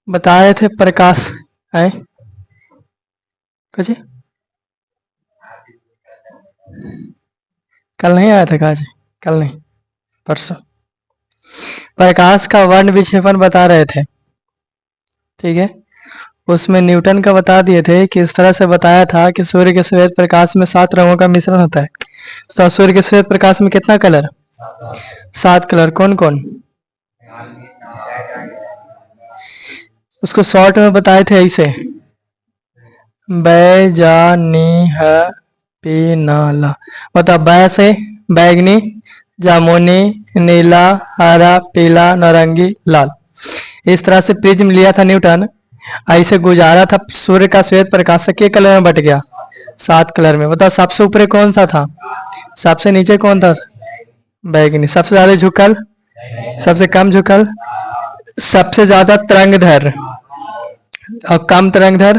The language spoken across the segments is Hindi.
बता रहे थे प्रकाश है कुछ। कल नहीं आया था काज, कल नहीं परसों। प्रकाश का वर्ण विक्षेपण बता रहे थे, ठीक है। उसमें न्यूटन का बता दिए थे कि इस तरह से बताया था कि सूर्य के श्वेत प्रकाश में 7 रंगों का मिश्रण होता है। तो सूर्य के श्वेत प्रकाश में कितना कलर? 7 कलर। कौन कौन? उसको शॉर्ट में बताए थे ऐसे, बैजानीहपीनाला। बता, बै से बैगनी, जामुनी, नीला, हरा, पीला, नारंगी, लाल। इस तरह से प्रिज्म लिया था न्यूटन, ऐसे गुजारा था सूर्य का श्वेत प्रकाश से, के कलर में बट गया? 7 कलर में। बता, सबसे ऊपर कौन सा था, सबसे नीचे कौन था? बैगनी। सबसे ज्यादा झुकल, सबसे कम झुकल, सबसे ज्यादा तरंगधर और कम तरंगधर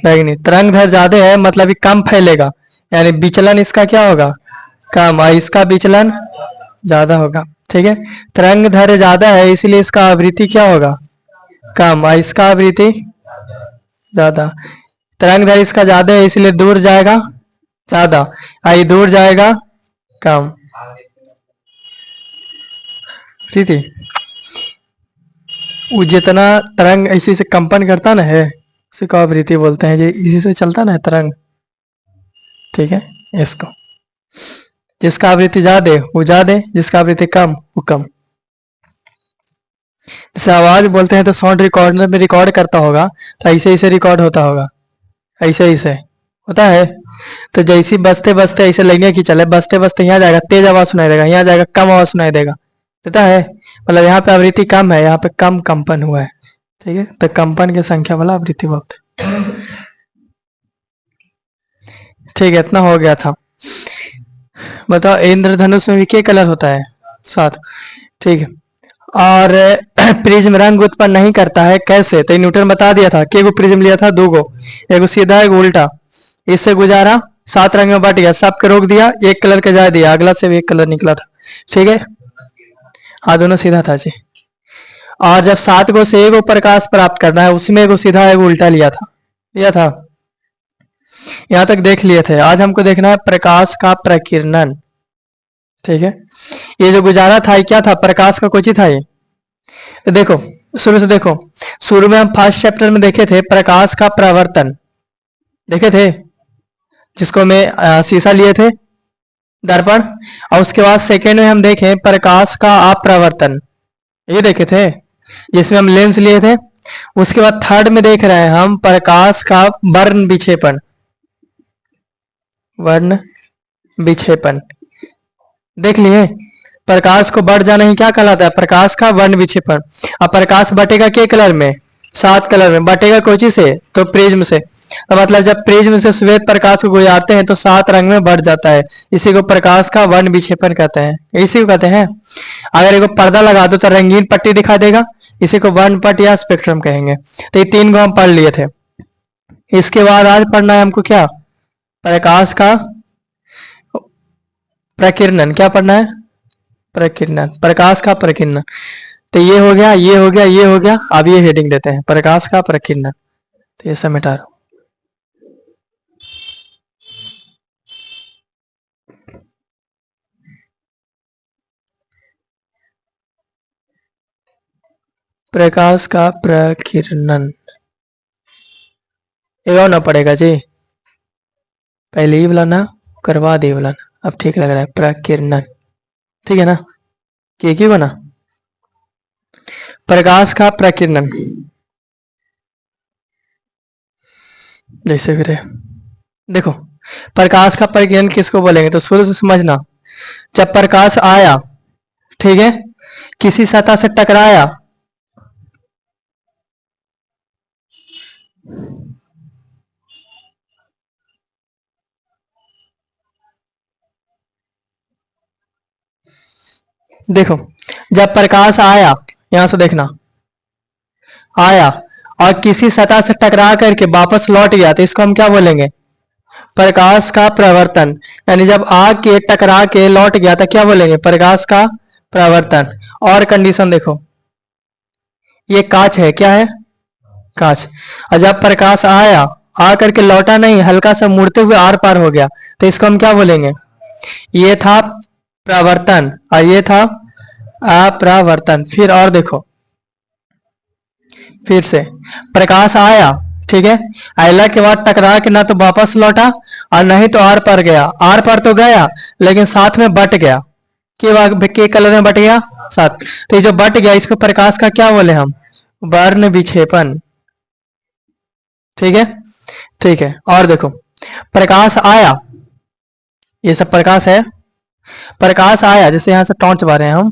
बैगनी। तरंगधर ज्यादा है मतलब ये कम फैलेगा, यानी विचलन इसका क्या होगा? कम, और इसका विचलन ज्यादा होगा, ठीक है। तरंगधर ज्यादा है इसलिए इसका आवृत्ति क्या होगा? कम, और इसका आवृत्ति ज्यादा। तरंगधर इसका ज्यादा है इसलिए दूर जाएगा ज्यादा, आई दूर जाएगा कम। ठीक है, वो जितना तरंग इसी से कंपन करता ना है उसी को आवृत्ति बोलते हैं, ये इसी से चलता ना है तरंग, ठीक है। इसको जिसका आवृत्ति ज्यादा वो ज्यादा, जिसका आवृत्ति कम वो कम। जैसे आवाज बोलते हैं तो साउंड रिकॉर्डर में रिकॉर्ड करता होगा, तो ऐसे ऐसे रिकॉर्ड होता होगा, ऐसे ऐसे होता है। तो जैसी बजते बजते ऐसे लगने की चले, बजते बजते यहाँ जाएगा तेज आवाज सुनाई देगा, यहाँ जाएगा कम आवाज सुनाई देगा, देता है। मतलब यहाँ पे आवृत्ति कम है, यहाँ पे कम कंपन हुआ है, ठीक है। तो कंपन की संख्या वाला आवृत्ति बोलते हैं, ठीक है। इतना हो गया था। बताओ, इंद्रधनुष में भी क्या कलर होता है? 7, ठीक है। और प्रिज्म रंग उत्पन्न नहीं करता है, कैसे? तो न्यूटन बता दिया था कि प्रिज्म लिया था 2 गो, एक सीधा एक उल्टा, इससे गुजारा 7 रंग में बट गया, सबके रोक दिया, एक कलर का जा दिया, अगला से भी एक कलर निकला था, ठीक है। हाँ, दोनों सीधा था जी। और जब 7 गो से एगो प्रकाश प्राप्त करना है, उसमें एगो सीधा एगो उल्टा लिया था। यहां तक देख लिए थे। आज हमको देखना है प्रकाश का प्रकीर्णन, ठीक है। ये जो गुजारा था ये क्या था? प्रकाश का कोची था ये? तो देखो, शुरू से देखो, शुरू में हम फर्स्ट चैप्टर में देखे थे प्रकाश का प्रवर्तन, देखे थे, जिसको में शीशा लिए थे, दर्पण। और उसके बाद सेकेंड में हम देखे प्रकाश का अप्रवर्तन, ये देखे थे, जिसमें हम लेंस लिए थे। उसके बाद थर्ड में देख रहे हैं हम प्रकाश का वर्ण विक्षेपण, वर्ण विक्षेपण देख लिए। प्रकाश को बढ़ जाना ही क्या कहलाता है? प्रकाश का वर्ण विक्षेपण। अब प्रकाश बटेगा के कलर में? 7 कलर में। बटेगा कोची से? तो प्रिज्म से। तो मतलब जब प्रिज्म से श्वेत प्रकाश को गुजारते हैं तो 7 रंग में बढ़ जाता है, इसी को प्रकाश का वर्ण विक्षेपण कहते हैं, इसी को कहते हैं। अगर एक पर्दा लगा दो तो रंगीन पट्टी दिखा देगा, इसी को वर्ण पट या स्पेक्ट्रम कहेंगे। तो ये 3 को हम पढ़ लिए थे। इसके बाद आज पढ़ना है हमको क्या? प्रकाश का प्रकीर्णन। क्या पढ़ना है? प्रकीर्णन, प्रकाश का प्रकीर्णन। तो ये हो गया, ये हो गया, ये हो गया। अब ये हेडिंग देते हैं प्रकाश का प्रकीर्णन, तो ये सब मिटा रहा हूं। प्रकाश का प्रकीर्णन ये ना पड़ेगा जी, पहले ही बोला ना, करवा दे बोला ना, अब ठीक लग रहा है प्रकीर्णन, ठीक है ना। क्या बना? प्रकाश का प्रकीर्णन। जैसे फिर देखो, प्रकाश का प्रकीर्णन किसको बोलेंगे? तो शुरू से समझना। जब प्रकाश आया, ठीक है, किसी सतह से टकराया, देखो, जब प्रकाश आया, यहां से देखना, आया और किसी सतह से टकरा करके वापस लौट गया, तो इसको हम क्या बोलेंगे? प्रकाश का प्रवर्तन। यानी जब आके टकरा के लौट गया तो क्या बोलेंगे? प्रकाश का प्रवर्तन। और कंडीशन देखो, ये कांच है, क्या है? कांच। और जब प्रकाश आया, आ करके लौटा नहीं, हल्का सा मुड़ते हुए आर पार हो गया, तो इसको हम क्या बोलेंगे? ये था प्रवर्तन और ये था अपरावर्तन। फिर और देखो, फिर से प्रकाश आया, ठीक है, आयला के बाद टकरा के ना तो वापस लौटा और नहीं तो आर पार गया। आर पार तो गया लेकिन साथ में बट गया। के कलर में बट गया? साथ। तो ये जो बट गया इसको प्रकाश का क्या बोले हम? वर्ण विक्षेपण। ठीक है, ठीक है। और देखो, प्रकाश आया, ये सब प्रकाश है। प्रकाश आया, जैसे यहां से टॉर्च मारे हैं हम,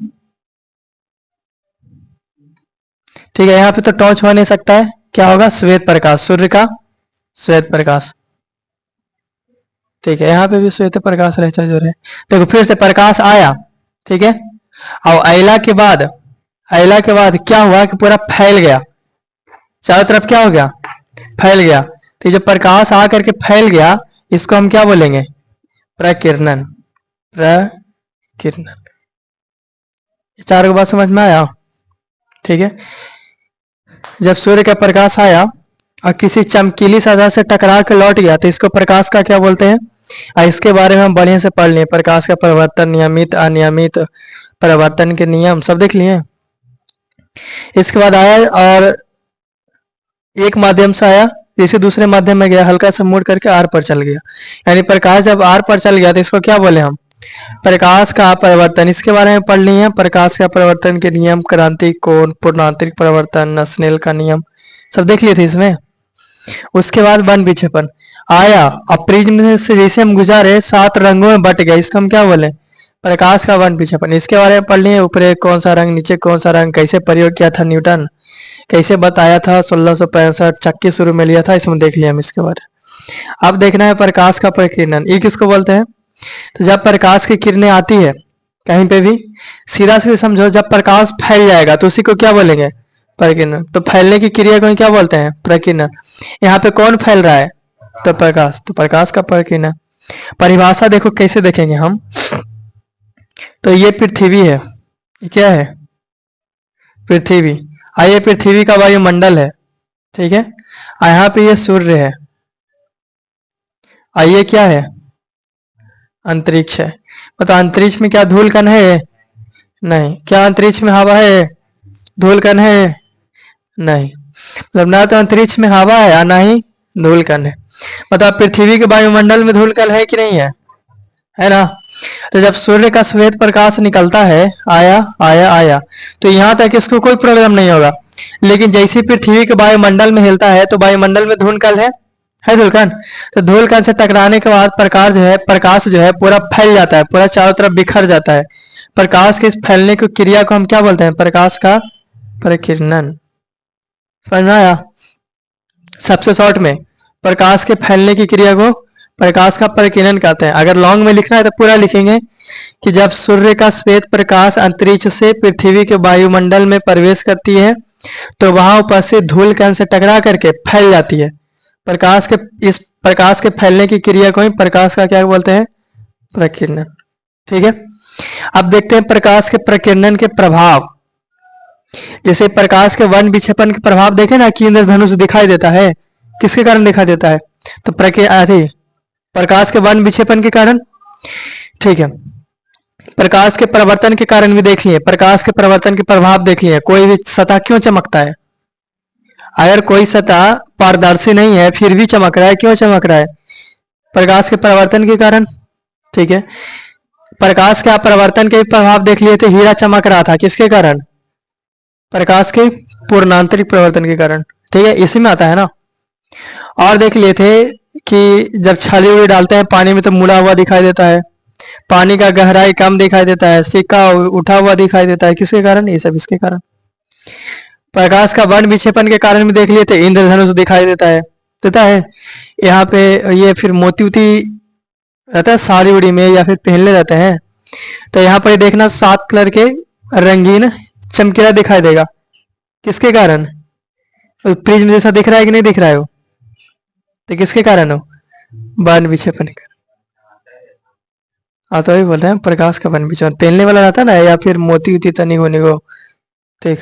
ठीक है, यहाँ पे तो टॉर्च हो नहीं सकता है, क्या होगा? श्वेत प्रकाश, सूर्य का श्वेत प्रकाश। ठीक है, यहाँ पे भी श्वेत प्रकाश रहे जो रहे। देखो फिर से प्रकाश आया, ठीक है, और अयला के बाद क्या हुआ कि पूरा फैल गया चारों तरफ। क्या हो गया? फैल गया। तो जब प्रकाश आ करके फैल गया, इसको हम क्या बोलेंगे? प्रकीर्णन। प्रकीर्णन। चारों बात समझ में आया? ठीक है। जब सूर्य का प्रकाश आया और किसी चमकीली सतह से टकरा के लौट गया, तो इसको प्रकाश का क्या बोलते हैं? और इसके बारे में हम बढ़िया से पढ़ लिए। प्रकाश का परिवर्तन, नियमित अनियमित परिवर्तन के नियम सब देख लिए। इसके बाद आया और एक माध्यम से आया, जैसे दूसरे माध्यम में गया, हल्का सा मुड़ करके आर पर चल गया। यानी प्रकाश जब आर पर चल गया तो इसको क्या बोले हम? प्रकाश का परिवर्तन। इसके बारे में पढ़ लिए हैं। प्रकाश का परिवर्तन के नियम, क्रांति कोण, पूर्णांतरिक परिवर्तन, स्नेल का नियम सब देख लिए थे इसमें। उसके बाद वर्ण विक्षेपण आया और प्रिज्म से जैसे हम गुजारे 7 रंगों में बट गया, इसको हम क्या बोले? प्रकाश का वर्ण विक्षेपण। इसके बारे में पढ़ लिए, ऊपर कौन सा रंग, नीचे कौन सा रंग, कैसे प्रयोग किया था न्यूटन, कैसे बताया था, 1665 चक्की शुरू में लिया था, इसमें देख लिया हम इसके बारे में। अब देखना है प्रकाश का प्रकीर्णन, ये किसको बोलते हैं? तो जब प्रकाश की किरणें आती है कहीं पे भी, सीधा सीधा समझो, जब प्रकाश फैल जाएगा तो उसी को क्या बोलेंगे? प्रकीर्णन। तो फैलने की क्रिया को क्या बोलते हैं? प्रकीर्णन। यहाँ पे कौन फैल रहा है? तो प्रकाश, तो प्रकाश का प्रकीर्णन। परिभाषा देखो कैसे देखेंगे हम। तो ये पृथ्वी है, ये क्या है? पृथ्वी। आइए, पृथ्वी का वायुमंडल है, ठीक है, यहाँ पे ये सूर्य है, आइए क्या है? अंतरिक्ष है। मतलब अंतरिक्ष में क्या धूल कण है? नहीं। क्या अंतरिक्ष में हवा है? धूल कण है? नहीं। मतलब ना तो अंतरिक्ष में हवा है और ना ही धूल कण है। मतलब पृथ्वी के वायुमंडल में धूल कण है कि नहीं है ना? तो जब सूर्य का श्वेत प्रकाश निकलता है, आया आया आया, तो यहाँ तक इसको कोई प्रॉब्लम नहीं होगा। लेकिन जैसे पृथ्वी के वायुमंडल में हिलता है तो वायुमंडल में धूलकण है धूलकण। तो धूलकण से टकराने के बाद प्रकाश जो है पूरा फैल जाता है, पूरा चारों तरफ बिखर जाता है। प्रकाश के इस फैलने की क्रिया को हम क्या बोलते हैं? प्रकाश का प्रकीर्णन। समझ में आया? सबसे शॉर्ट में प्रकाश के फैलने की क्रिया को प्रकाश का प्रकीर्णन कहते हैं। अगर लॉन्ग में लिखना है तो पूरा लिखेंगे कि जब सूर्य का श्वेत प्रकाश अंतरिक्ष से पृथ्वी के वायुमंडल में प्रवेश करती है तो वहां उपस्थित धूल कण से टकरा करके फैल जाती है। इस प्रकाश के फैलने की क्रिया को ही प्रकाश का क्या बोलते हैं? प्रकीर्णन। ठीक है। अब देखते हैं प्रकाश के प्रकीर्णन के प्रभाव। जैसे प्रकाश के वर्ण विक्षेपण के प्रभाव देखे ना कि इंद्रधनुष दिखाई देता है, किसके कारण दिखाई देता है? तो प्रकाश के वर्ण विक्षेपण के कारण। ठीक है। प्रकाश के परिवर्तन के कारण भी देख लिए, प्रकाश के परिवर्तन के प्रभाव देख लिए। कोई भी सतह क्यों चमकता है? अगर कोई सतह पारदर्शी नहीं है फिर भी चमक रहा है, क्यों चमक रहा है? प्रकाश के परिवर्तन के कारण। ठीक है। प्रकाश के परिवर्तन के प्रभाव देख लिए थे, हीरा चमक रहा था, किसके कारण? प्रकाश के पूर्णांतरिक परिवर्तन के कारण। ठीक है, इसी में आता है ना। और देख लिए थे कि जब छाली उड़ी डालते हैं पानी में तो मुड़ा हुआ दिखाई देता है, पानी का गहराई कम दिखाई देता है, सिक्का उठा हुआ दिखाई देता है, किसके कारण? ये सब इसके कारण। प्रकाश का वर्ण विक्षेपण के कारण भी देख लिए थे, इंद्रधनुष दिखाई देता है। यहाँ पे ये फिर मोती उती रहता है साड़ी उड़ी में या फिर पहनले रहते हैं, तो यहाँ पर देखना 7 कलर के रंगीन चमकीला दिखाई देगा, किसके कारण? प्रिज्म जैसा दिख रहा है कि नहीं दिख रहा है वो? तो किसके कारण हो? वर्ण विक्षेपण के। हाँ, तो वही बोल रहे हैं प्रकाश का वर्ण विक्षेपण पहनने वाला रहता है ना, या फिर मोती उती तनी होने को ठीक।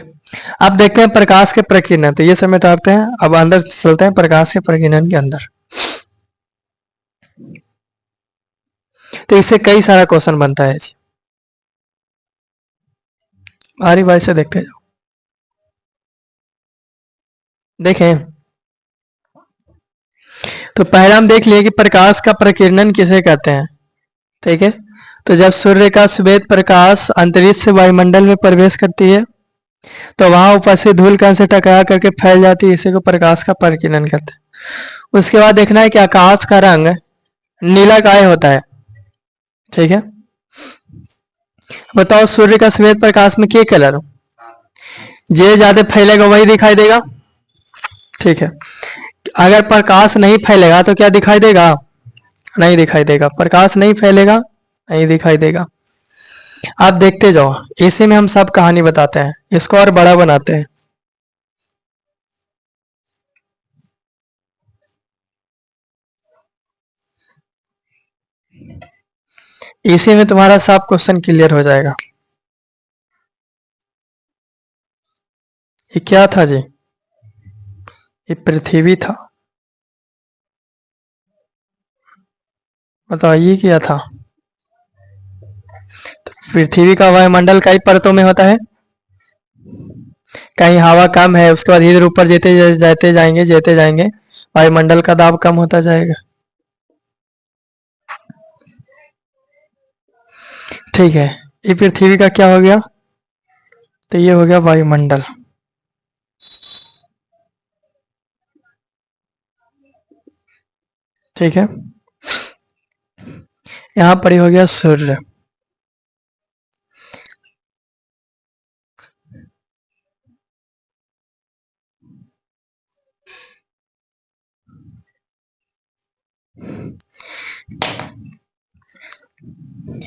अब देखते हैं प्रकाश के प्रकीर्णन, तो ये सब मिटाते हैं। अब अंदर चलते हैं प्रकाश के प्रकीर्णन के अंदर। तो इससे कई सारा क्वेश्चन बनता है जी, बारी बारी से देखते जाओ। देखें, तो पहला हम देख लिए कि प्रकाश का प्रकीर्णन किसे कहते हैं। ठीक है, तो जब सूर्य का श्वेत प्रकाश अंतरिक्ष से वायुमंडल में प्रवेश करती है तो वहां उपस्थित धूल कण से टकरा करके फैल जाती है, इसी को प्रकाश का प्रकीर्णन कहते हैं। उसके बाद देखना है कि आकाश का रंग नीला काहे होता है। ठीक है, बताओ सूर्य का श्वेत प्रकाश में क्या कलर हो, जे ज्यादा फैलेगा वही दिखाई देगा। ठीक है, अगर प्रकाश नहीं फैलेगा तो क्या दिखाई देगा, नहीं दिखाई देगा। प्रकाश नहीं फैलेगा, नहीं दिखाई देगा। आप देखते जाओ, इसी में हम सब कहानी बताते हैं, इसको और बड़ा बनाते हैं। इसी में तुम्हारा सब क्वेश्चन क्लियर हो जाएगा। ये क्या था जी, ये पृथ्वी था। बताइए क्या था। तो पृथ्वी का वायुमंडल कई परतों में होता है, कहीं हवा कम है, उसके बाद इधर ऊपर जेते जाएंगे वायुमंडल का दाब कम होता जाएगा। ठीक है, ये पृथ्वी का क्या हो गया, तो ये हो गया वायुमंडल। ठीक है, यहां पर ही हो गया सूर्य।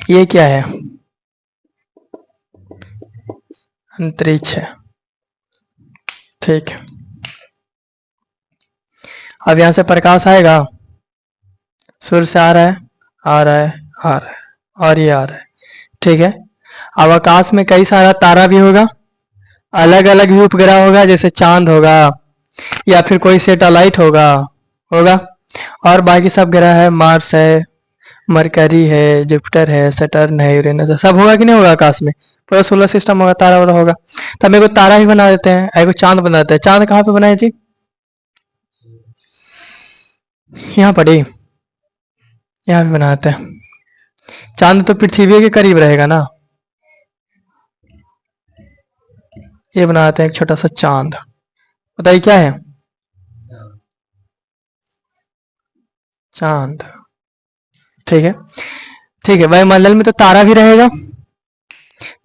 ये क्या है, अंतरिक्ष है। ठीक है, अब यहां से प्रकाश आएगा, सूर्य से आ रहा है, आ रहा है, आ रहा है, और ये आ रहा है। ठीक है, अब आकाश में कई सारा तारा भी होगा, अलग अलग भी उपग्रह होगा, जैसे चांद होगा या फिर कोई सैटेलाइट होगा होगा और बाकी सब ग्रह है, मार्स है, मरकरी है, जुपिटर है, सैटर्न है, यूरेनस है, सब होगा कि नहीं होगा आकाश में, पूरा सोलर सिस्टम होगा, तारा वारा होगा। तो हम एगो तारा ही बना देते हैं, एगो चांद बना देते हैं। चांद कहाँ पे बनाए जी, यहाँ पर ही, यहाँ पे बनाते हैं। चांद तो पृथ्वी के करीब रहेगा ना, ये बनाते हैं एक छोटा सा चांद। बताइए क्या है, चांद। ठीक है, ठीक है, वायुमंडल में तो तारा भी रहेगा,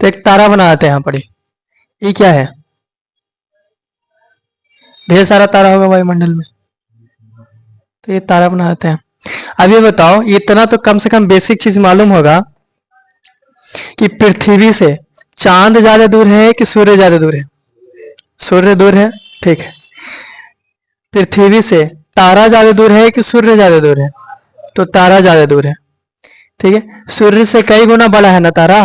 तो एक तारा बनाते हैं यहाँ पर ही। ये क्या है, ढेर सारा तारा होगा वायुमंडल में, तो ये तारा बनाते हैं। अब ये बताओ, इतना तो कम से कम बेसिक चीज मालूम होगा कि पृथ्वी से चांद ज्यादा दूर है कि सूर्य ज्यादा दूर है, सूर्य दूर है। ठीक है, पृथ्वी से तारा ज्यादा दूर है कि सूर्य ज्यादा दूर है, तो तारा ज्यादा दूर है। ठीक है, सूर्य से कई गुना बड़ा है ना तारा,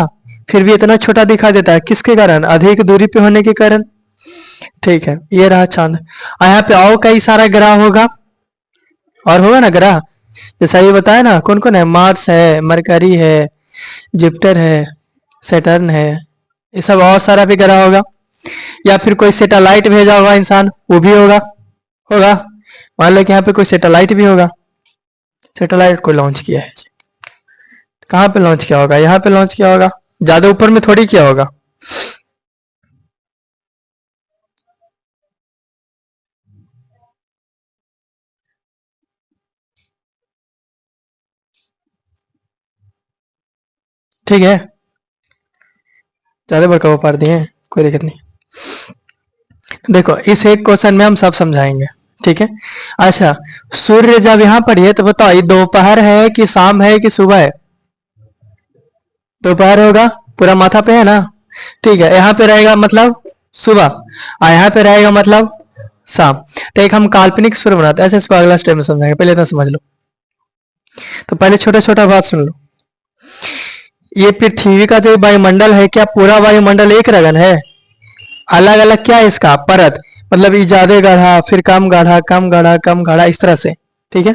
फिर भी इतना छोटा दिखाई देता है, किसके कारण, अधिक दूरी पे होने के कारण। ठीक है, ये रहा चांद। यहाँ पे और कई सारा ग्रह होगा, और होगा ना ग्रह, जैसा ये बताया ना, कौन कौन है, मार्स है, मरकरी है, जुपिटर है, सैटर्न है, ये सब और सारा भी ग्रह होगा। या फिर कोई सैटेलाइट भेजा होगा इंसान, वो भी होगा, होगा। मान लो कि यहाँ पे कोई सैटेलाइट भी होगा, सैटेलाइट को लॉन्च किया है, कहाँ पे लॉन्च किया होगा, यहाँ पे लॉन्च किया होगा, ज्यादा ऊपर में थोड़ी किया होगा। ठीक है, ज्यादा बड़का पार दिए, कोई दिक्कत नहीं। देखो, इस एक क्वेश्चन में हम सब समझाएंगे। ठीक है, अच्छा, सूर्य जब यहाँ पर है तो बताओ, ये दोपहर है कि शाम है कि सुबह है, दोपहर होगा, पूरा माथा पे है ना। ठीक है, यहाँ पे रहेगा मतलब सुबह, और यहाँ पे रहेगा मतलब शाम। तो एक हम काल्पनिक सूर्य बनाते हैं, ऐसे इसको अगला स्टेप में समझाएंगे, पहले इतना समझ लो। तो पहले छोटा छोटा बात सुन लो, ये पृथ्वी का जो वायुमंडल है, क्या पूरा वायुमंडल एक रगन है, अलग अलग क्या है इसका परत, मतलब ये ज्यादा गाढ़ा, फिर कम गाढ़ा, कम गाढ़ा, कम गाढ़ा, इस तरह से। ठीक है,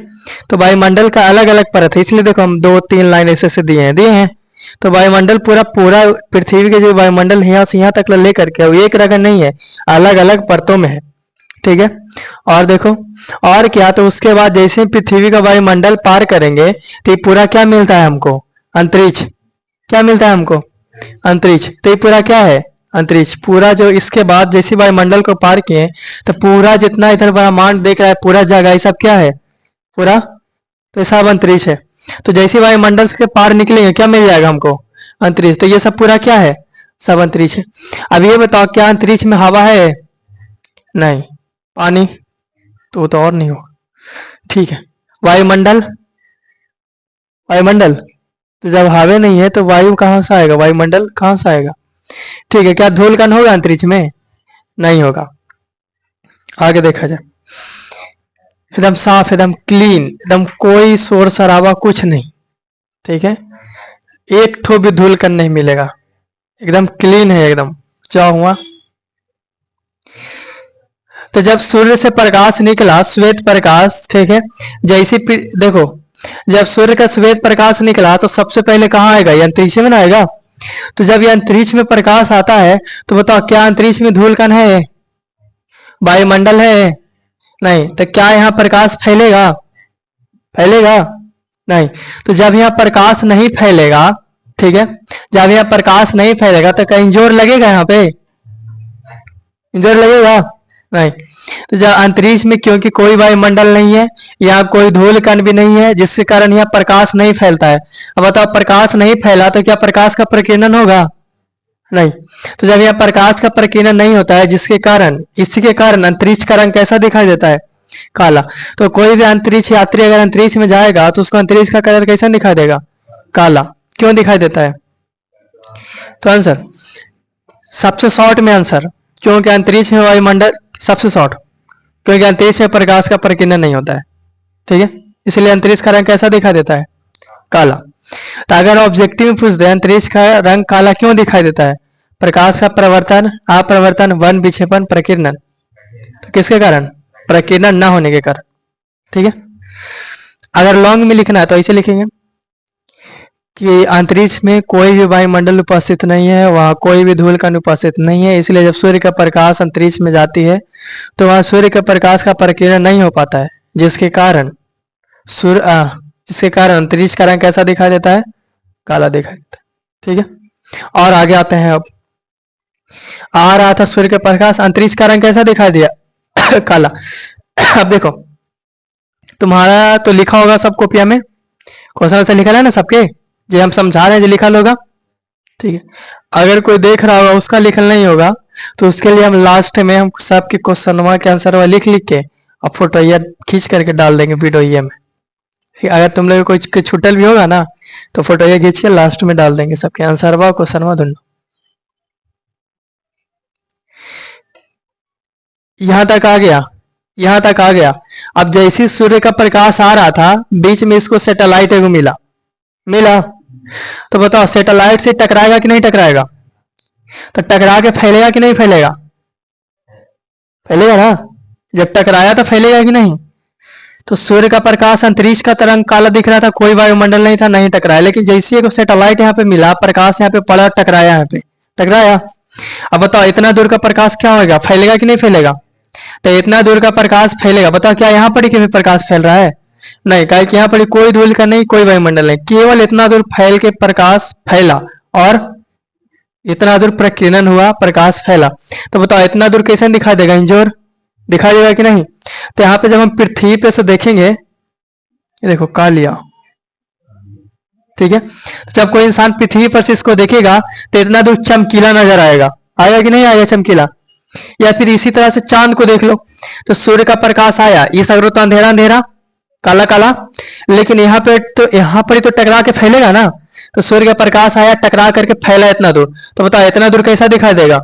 तो वायुमंडल का अलग अलग परत है, इसलिए देखो हम 2 3 लाइन ऐसे ऐसे दिए हैं। तो वायुमंडल पूरा पूरा पृथ्वी के जो वायुमंडल है यहाँ से यहाँ तक लेकर के वो एक रगड़ नहीं है, अलग अलग परतों में है। ठीक है, और देखो और क्या, तो उसके बाद जैसे पृथ्वी का वायुमंडल पार करेंगे तो ये पूरा क्या मिलता है हमको, अंतरिक्ष। क्या मिलता है हमको, अंतरिक्ष। तो ये पूरा क्या है, अंतरिक्ष। पूरा जो इसके बाद जैसे वायुमंडल को पार किए तो पूरा जितना इधर ब्रह्मांड देख रहा है, पूरा जगह, ये सब क्या है, पूरा, तो ये सब अंतरिक्ष है। तो जैसे वायुमंडल के पार निकलेंगे क्या मिल जाएगा हमको, अंतरिक्ष। तो ये सब पूरा क्या है, सब अंतरिक्ष है। अब ये बताओ क्या अंतरिक्ष में हवा है, नहीं। पानी, तो वो तो और नहीं हो। ठीक है, वायुमंडल, वायुमंडल, तो जब हवा नहीं है तो वायु कहाँ से आएगा, वायुमंडल कहाँ से आएगा। ठीक है, क्या धूल कण होगा अंतरिक्ष में, नहीं होगा। आगे देखा जाए, एकदम साफ, एकदम क्लीन, एकदम कोई शोर शराबा कुछ नहीं। ठीक है, एक ठो भी धूल कण नहीं मिलेगा, एकदम क्लीन है एकदम। क्या हुआ, तो जब सूर्य से प्रकाश निकला, श्वेत प्रकाश, ठीक है, जैसे देखो जब सूर्य का श्वेत प्रकाश निकला तो सबसे पहले कहाँ आएगा, ये अंतरिक्ष में ना आएगा। तो जब ये अंतरिक्ष में प्रकाश आता है तो बताओ क्या अंतरिक्ष में धूल कण है, वायुमंडल है, नहीं। तो क्या यहाँ प्रकाश फैलेगा, फैलेगा, नहीं। तो जब यहाँ प्रकाश नहीं फैलेगा, ठीक है, जब यहाँ प्रकाश नहीं फैलेगा तो कहीं जोर लगेगा, यहाँ पे जोर लगेगा, नहीं। तो जब अंतरिक्ष में क्योंकि कोई वायुमंडल नहीं है, यहाँ कोई धूल कण भी नहीं है, जिसके कारण यहाँ प्रकाश नहीं फैलता है। अब बताओ प्रकाश नहीं फैला तो क्या प्रकाश का प्रकीर्णन होगा, नहीं। तो जब यहाँ प्रकाश का प्रकीर्णन नहीं होता है, जिसके कारण, इसके कारण अंतरिक्ष का रंग कैसा दिखाई देता है, काला। तो कोई भी अंतरिक्ष यात्री अगर अंतरिक्ष में जाएगा तो उसको अंतरिक्ष का कलर कैसा दिखाई देगा, काला। क्यों दिखाई देता है, तो आंसर सबसे शॉर्ट में आंसर, क्योंकि अंतरिक्ष में वायुमंडल, सबसे शॉर्ट, क्योंकि अंतरिक्ष में प्रकाश का प्रकीर्णन नहीं होता है। ठीक है, इसलिए अंतरिक्ष का रंग कैसा दिखाई देता है, काला। तो अगर ऑब्जेक्टिव में पूछ दे अंतरिक्ष का रंग काला क्यों दिखाई देता है, प्रकाश का प्रवर्तन, अपवर्तन, वन विक्षेपण, प्रकीर्णन। तो किसके कारण, प्रकीर्णन न होने के कारण। ठीक है, अगर लॉन्ग में लिखना है तो ऐसे लिखेंगे कि अंतरिक्ष में कोई भी वायुमंडल उपस्थित नहीं है, वहां कोई भी धूल कण उपस्थित नहीं है, इसलिए जब सूर्य का प्रकाश अंतरिक्ष में जाती है तो वहां सूर्य के प्रकाश का प्रकीर्णन नहीं हो पाता है, जिसके कारण जिसके कारण अंतरिक्ष का रंग कैसा दिखाई देता है, काला दिखाई देता है। ठीक है, और आगे आते हैं। अब आ रहा था सूर्य का प्रकाश, अंतरिक्ष का रंग कैसा दिखाई दिया काला। अब देखो तुम्हारा तो लिखा होगा सब कॉपिया में, क्वेश्चन से लिखा है ना सबके, जो हम समझा रहे हैं जो लिखा होगा। ठीक है, अगर कोई देख रहा होगा उसका लिखल नहीं होगा तो उसके लिए हम लास्ट में हम सबके क्वेश्चनवा के आंसर लिख लिख के और फोटो ये खींच करके डाल देंगे वीडियो ये में। अगर तुम लोग कोई छुटल भी होगा ना तो फोटो ये खींच के लास्ट में डाल देंगे सबके आंसरवा क्वेश्चनवा दोनों। यहां तक आ गया, यहां तक आ गया। अब जैसे सूर्य का प्रकाश आ रहा था बीच में इसको सैटेलाइट एगो मिला, मिला तो बताओ सैटेलाइट से टकराएगा कि नहीं टकराएगा, तो टकरा के फैलेगा कि नहीं फैलेगा, फैलेगा ना। जब टकराया तो फैलेगा कि नहीं। तो सूर्य का प्रकाश अंतरिक्ष का तरंग काला दिख रहा था, कोई वायुमंडल नहीं था, नहीं टकराया। लेकिन जैसे एक सैटेलाइट यहाँ पे मिला, प्रकाश यहाँ पे पड़ा, टकराया, यहाँ पे टकराया। अब बताओ इतना दूर का प्रकाश क्या होगा, फैलेगा कि नहीं फैलेगा। तो इतना दूर का प्रकाश फैलेगा, बताओ क्या यहाँ पर भी प्रकाश फैल रहा है, नहीं। कहे कि यहाँ पर कोई धूल का नहीं, कोई वायुमंडल नहीं, केवल इतना दूर फैल के प्रकाश फैला और इतना दूर प्रकीर्णन हुआ, प्रकाश फैला। तो बताओ इतना दूर कैसे दिखाई देगा, इंजोर दिखाई देगा कि नहीं। तो यहाँ पे जब हम पृथ्वी पे से देखेंगे, ये देखो कालिया, ठीक है, तो जब कोई इंसान पृथ्वी पर से इसको देखेगा तो इतना दूर चमकीला नजर आएगा, आएगा कि नहीं आएगा चमकीला। या फिर इसी तरह से चांद को देख लो, तो सूर्य का प्रकाश आया, इस अगर तो अंधेरा अंधेरा, काला काला, लेकिन यहाँ पर तो टकरा के फैलेगा ना। तो सूर्य का प्रकाश आया, टकरा करके फैला इतना दूर, तो बताओ इतना दूर कैसा दिखाई देगा,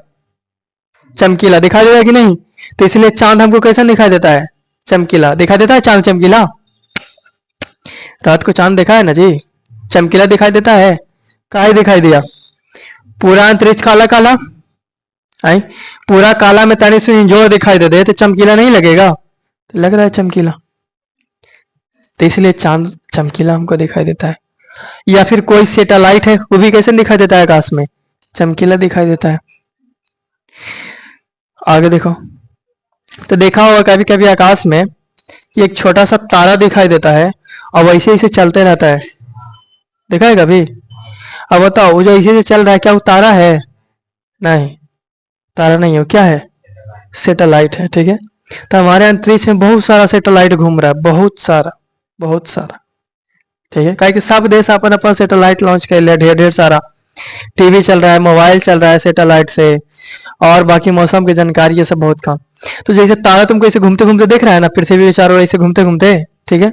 चमकीला दिखाई देगा कि नहीं। तो इसलिए चांद हमको कैसा दिखाई देता है, चमकीला दिखाई देता है। चांद चमकीला, रात को चांद देखा है ना जी, चमकीला दिखाई देता है। काहे दिखाई दिया, पूरा अंतरिक्ष काला काला, आई पूरा काला में तनी से इंजोर दिखाई दे दे तो चमकीला नहीं लगेगा? तो लग रहा है चमकीला, तो इसलिए चांद चमकीला हमको दिखाई देता है। या फिर कोई सैटेलाइट है, वो भी कैसे दिखाई देता है आकाश में? चमकीला दिखाई देता है। आगे देखो, तो देखा होगा कभी कभी आकाश में कि एक छोटा सा तारा दिखाई देता है और वैसे ही से चलते रहता है, देखा है कभी? अब बताओ, वो जो ऐसे से चल रहा है, क्या वो तारा है? नहीं, तारा नहीं है, वो क्या है? सैटेलाइट है। ठीक है, तो हमारे अंतरिक्ष में बहुत सारा सैटेलाइट घूम रहा है, बहुत सारा, बहुत सारा। ठीक है, कि सब देश अपन अपन सैटेलाइट लॉन्च कर लिया, ढेर ढेर सारा। टीवी चल रहा है, मोबाइल चल रहा है सैटेलाइट से, और बाकी मौसम की जानकारी, ये सब बहुत काम। तो जैसे तारा तुमको ऐसे घूमते घूमते देख रहा है ना, पृथ्वी के चारों ओर ऐसे घूमते घूमते, ठीक है,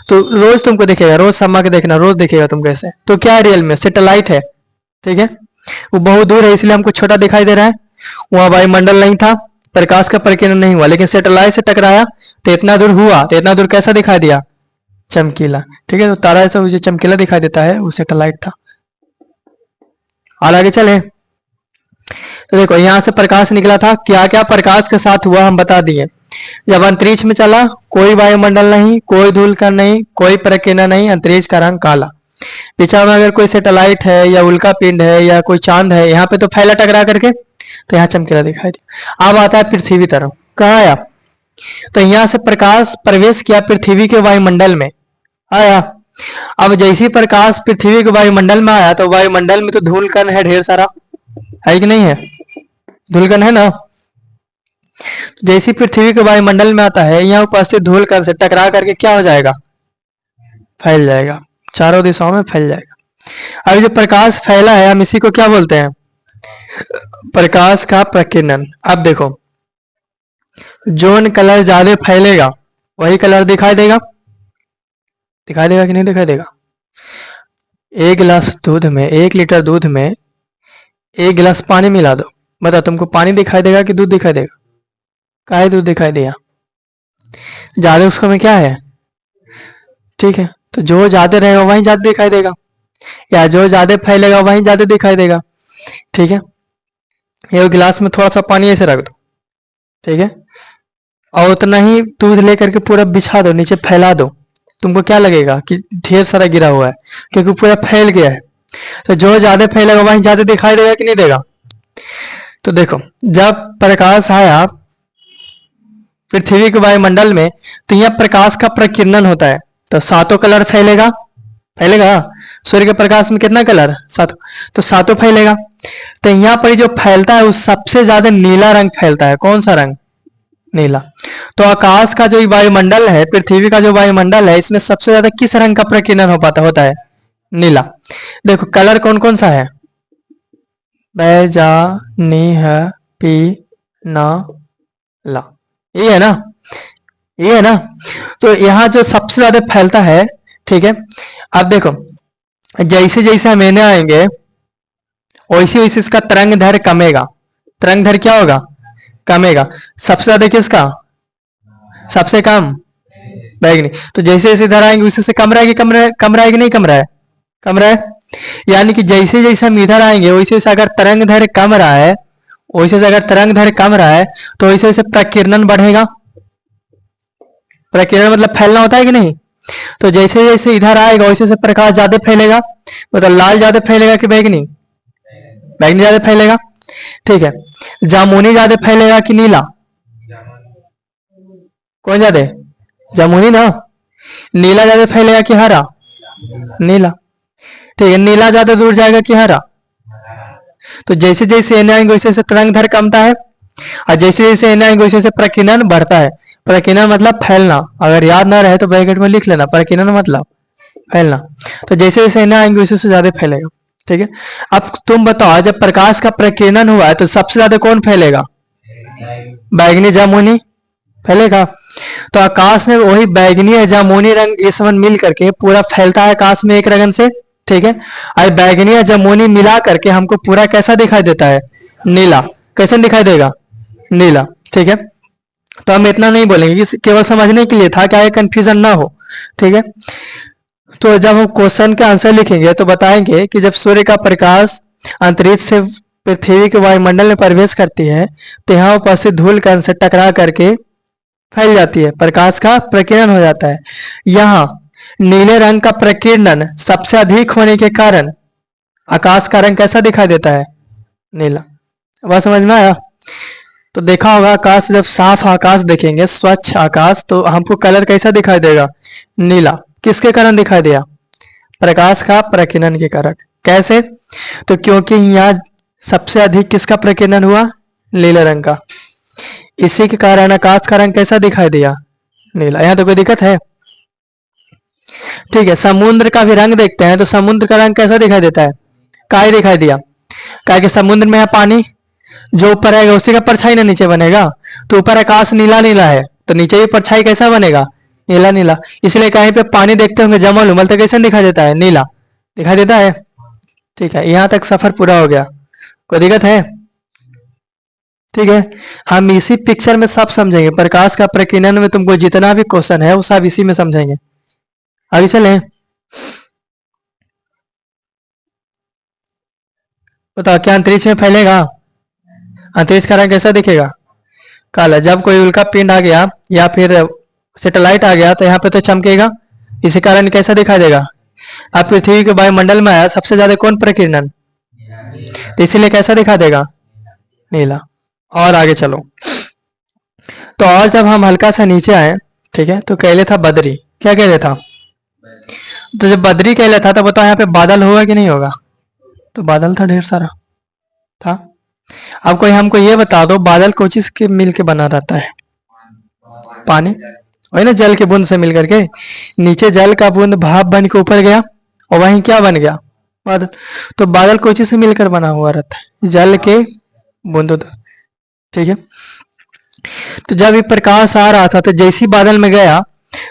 तो रोज तुमको दिखेगा, रोज समा के देखना, रोज दिखेगा तुमको ऐसे। तो क्या है रियल में? सैटेलाइट है। ठीक है, वो बहुत दूर है इसलिए हमको छोटा दिखाई दे रहा है। वहां वायुमंडल नहीं था, प्रकाश का प्रकीर्णन नहीं हुआ, लेकिन सैटेलाइट से टकराया तो इतना दूर हुआ, तो इतना दूर कैसा दिखाई दिया? चमकीला। ठीक है, तो तारा ऐसा जो चमकीला दिखाई देता है वो सैटेलाइट था। और आगे चले, तो देखो यहां से प्रकाश निकला था, क्या क्या प्रकाश के साथ हुआ हम बता दिए। जब अंतरिक्ष में चला, कोई वायुमंडल नहीं, कोई धूल कण नहीं, कोई प्रकीर्णन नहीं, अंतरिक्ष का रंग काला। पीछा में अगर कोई सैटेलाइट है या उल्का पिंड है या कोई चांद है, यहाँ पे तो फैला टकरा करके, तो यहाँ चमकीला दिखाई दिया। अब आता है पृथ्वी तरफ, कहाँ आया? तो यहाँ से प्रकाश प्रवेश किया पृथ्वी के वायुमंडल में, आया। अब जैसे ही प्रकाश पृथ्वी के वायुमंडल में आया, तो वायुमंडल में तो धूल कण है ढेर सारा, है कि नहीं है? धूल कण है ना। जैसे पृथ्वी के वायुमंडल में आता है, यहाँ उपस्थित धूल कण से टकरा करके क्या हो जाएगा? फैल जाएगा, चारों दिशाओं में फैल जाएगा। अब जो प्रकाश फैला है, हम इसी को क्या बोलते हैं? प्रकाश का प्रकीर्णन। अब देखो, जोन कलर ज्यादा फैलेगा वही कलर दिखाई देगा, दिखाई देगा कि नहीं दिखाई देगा? एक गिलास दूध में, 1 लीटर दूध में 1 गिलास पानी मिला दो, बताओ तुमको पानी दिखाई देगा कि दूध दिखाई देगा? काहे दूध दिखाई दिया? ज्यादा उसको में क्या है? ठीक है, तो जो ज्यादा रहेगा वही ज्यादा दिखाई देगा, या जो ज्यादा फैलेगा वही ज्यादा दिखाई देगा। ठीक है, ये गिलास में थोड़ा सा पानी ऐसे रख दो, ठीक है, और उतना ही दूध लेकर के पूरा बिछा दो, नीचे फैला दो, तुमको क्या लगेगा कि ढेर सारा गिरा हुआ है, क्योंकि पूरा फैल गया है। तो जो ज्यादा फैलेगा वही ज्यादा दिखाई देगा कि नहीं देगा? तो देखो, जब प्रकाश आया पृथ्वी के वायुमंडल में, तो यह प्रकाश का प्रकीर्णन होता है, तो सातों कलर फैलेगा, फैलेगा। सूर्य के प्रकाश में कितना कलर? 7, तो सातों फैलेगा। तो यहाँ पर जो फैलता है वो सबसे ज्यादा नीला रंग फैलता है। कौन सा रंग? नीला। तो आकाश का जो वायुमंडल है, पृथ्वी का जो वायुमंडल है, इसमें सबसे ज्यादा किस रंग का प्रकीर्णन होता है? नीला। देखो कलर कौन कौन सा है? बैजा, नीह, पी, ना, ला, ये है ना, ये है ना। तो यहाँ जो सबसे ज्यादा फैलता है, ठीक है। अब देखो, जैसे जैसे हम एने आएंगे वैसे वैसे इसका तरंग दैर्घ्य कमेगा। तरंग दैर्घ्य क्या होगा? कमेगा। सबसे ज्यादा किसका? सबसे कम बैगनी। तो जैसे जैसे इधर आएंगे उसी से कम रहेगी, कम रहेगी नहीं, कम रहा है, कम रहा है। यानी कि जैसे जैसे हम इधर आएंगे वैसे वैसे अगर तरंग दैर्घ्य कम रहा है, वैसे से अगर तरंग दैर्घ्य कम रहा है तो वैसे वैसे प्रकीर्णन बढ़ेगा। प्रकीर्णन मतलब फैलना होता है कि नहीं? तो जैसे जैसे इधर आएगा वैसे से प्रकाश ज्यादा फैलेगा। मतलब लाल ज्यादा फैलेगा कि बैगनी? बैगनी ज्यादा फैलेगा, ठीक है। जामुनी ज्यादा फैलेगा कि नीला? कौन ज्यादा? जामुनी ना। नीला ज्यादा फैलेगा कि हरा? नीला, ठीक है। नीला ज्यादा दूर जाएगा कि हरा? तो जैसे जैसे एने आएंगे वैसे वैसे तरंग दैर्घ्य कमता है, और जैसे जैसे एने आएंगे वैसे वैसे प्रकीर्णन बढ़ता है। प्रकीर्णन मतलब फैलना, अगर याद ना रहे तो ब्रैकेट में लिख लेना, प्रकीर्णन मतलब फैलना। तो जैसे जैसे एने आएंगे वैसे वैसे ज्यादा फैलेगा, ठीक है। अब तुम बताओ, जब प्रकाश का प्रकीर्णन हुआ है तो सबसे ज्यादा कौन फैलेगा? बैगनी जामुनी फैलेगा। तो आकाश में वही बैगनी या जामुनी रंग ये सब मिल करके पूरा फैलता है आकाश में एक रंग से, ठीक है। और बैगनी या जामुनी मिला करके हमको पूरा कैसा दिखाई देता है? नीला। कैसे दिखाई देगा? नीला, ठीक है। तो हम इतना नहीं बोलेंगे, केवल समझने के लिए था, क्या ये कंफ्यूजन ना हो, ठीक है। तो जब हम क्वेश्चन के आंसर लिखेंगे तो बताएंगे कि जब सूर्य का प्रकाश अंतरिक्ष से पृथ्वी के वायुमंडल में प्रवेश करती है तो यहाँ उपस्थित धूल कण से टकरा करके फैल जाती है, प्रकाश का प्रकीर्णन हो जाता है। यहाँ नीले रंग का प्रकीर्णन सबसे अधिक होने के कारण आकाश का रंग कैसा दिखाई देता है? नीला। बात समझ में आया? तो देखा होगा आकाश, जब साफ आकाश देखेंगे, स्वच्छ आकाश, तो हमको कलर कैसा दिखाई देगा? नीला। किसके कारण दिखाई दिया? प्रकाश का प्रकीर्णन के कारण। कैसे? तो क्योंकि यहाँ सबसे अधिक किसका प्रकीर्णन हुआ? नीले रंग का। इसी के कारण आकाश का रंग कैसा दिखाई दिया? नीला। यहाँ तो कोई दिक्कत है? ठीक है, समुद्र का भी रंग देखते हैं तो समुद्र का रंग कैसा दिखाई देता है? काई दिखाई दिया। काहे कि समुद्र में है पानी, जो ऊपर आएगा उसी का परछाई ना नीचे बनेगा। तो ऊपर आकाश नीला नीला है तो नीचे भी परछाई कैसा बनेगा? नीला नीला। इसलिए कहीं पे पानी देखते होंगे जमल उमल तो कैसे दिखाई देता है? नीला दिखाई देता है। ठीक है, यहाँ तक सफर पूरा हो गया। कोई दिक्कत है? ठीक है, हम इसी पिक्चर में सब समझेंगे। प्रकाश का प्रकीर्णन में तुमको जितना भी क्वेश्चन है वो सब इसी में समझेंगे। आगे चले। बताओ, क्या अंतरिक्ष में फैलेगा? अंतरिक्ष का रंग कैसा दिखेगा? काला। जब कोई उल्का पिंड आ गया या फिर सैटेलाइट आ गया तो यहाँ पे तो चमकेगा, इसी कारण कैसा दिखाई देगा? अब पृथ्वी के वायुमंडल में आया सबसे ज्यादा कौन प्रकीर्णन? तो इसीलिए कैसा दिखा देगा? नीला। और आगे चलो। तो और जब हम हल्का सा नीचे आए, ठीक है, तो कहले था बदरी। क्या कहले था? तो जब बदरी कहले था तो बताओ यहाँ पे बादल होगा कि नहीं होगा? तो बादल था, ढेर सारा था। अब कोई हमको ये बता दो, बादल को चीज के मिल के बना रहता है? पानी। वही ना, जल के बूंद से मिल करके। नीचे जल का बूंद भाप बन के ऊपर गया और वहीं क्या बन गया? बादल। तो बादल को चीज से मिलकर बना हुआ रहता है, जल के बूंद। ठीक है, तो जब ये प्रकाश आ रहा था तो जैसी बादल में गया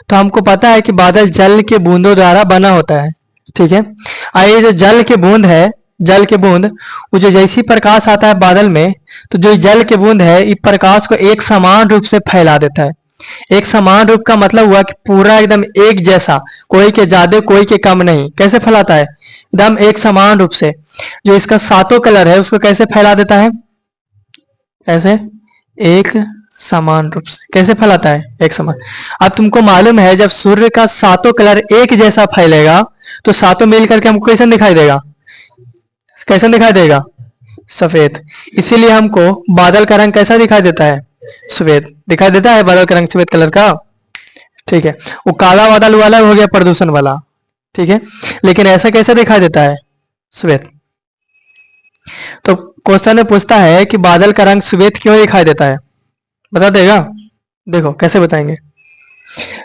तो हमको पता है कि बादल जल के बूंदों द्वारा बना होता है। ठीक है, आइए, जो जल के बूंद है, जल के बूंद, वो जो जैसी प्रकाश आता है बादल में, तो जो जल के बूंद है इस प्रकाश को एक समान रूप से फैला देता है। एक समान रूप का मतलब हुआ कि पूरा एकदम एक जैसा, कोई के ज्यादा कोई के कम नहीं। कैसे फैलाता है? एकदम एक समान रूप से। जो इसका सातों कलर है उसको कैसे फैला देता है? ऐसे एक समान रूप से। कैसे फैलाता है? एक समान। अब तुमको मालूम है जब सूर्य का सातों कलर एक जैसा फैलेगा तो सातों मिल करके हमको कैसे दिखाई देगा? कैसे दिखाई देगा? सफेद। इसीलिए हमको बादल का रंग कैसा दिखाई देता है? सफेद दिखाई देता है, बादल का रंग सफेद कलर का। ठीक है, वो काला बादल वाला हो गया प्रदूषण वाला। ठीक है, लेकिन ऐसा कैसे दिखाई देता है? सफेद। तो क्वेश्चन में पूछता है कि बादल का रंग श्वेत क्यों दिखाई देता है? बता देगा? देखो कैसे बताएंगे।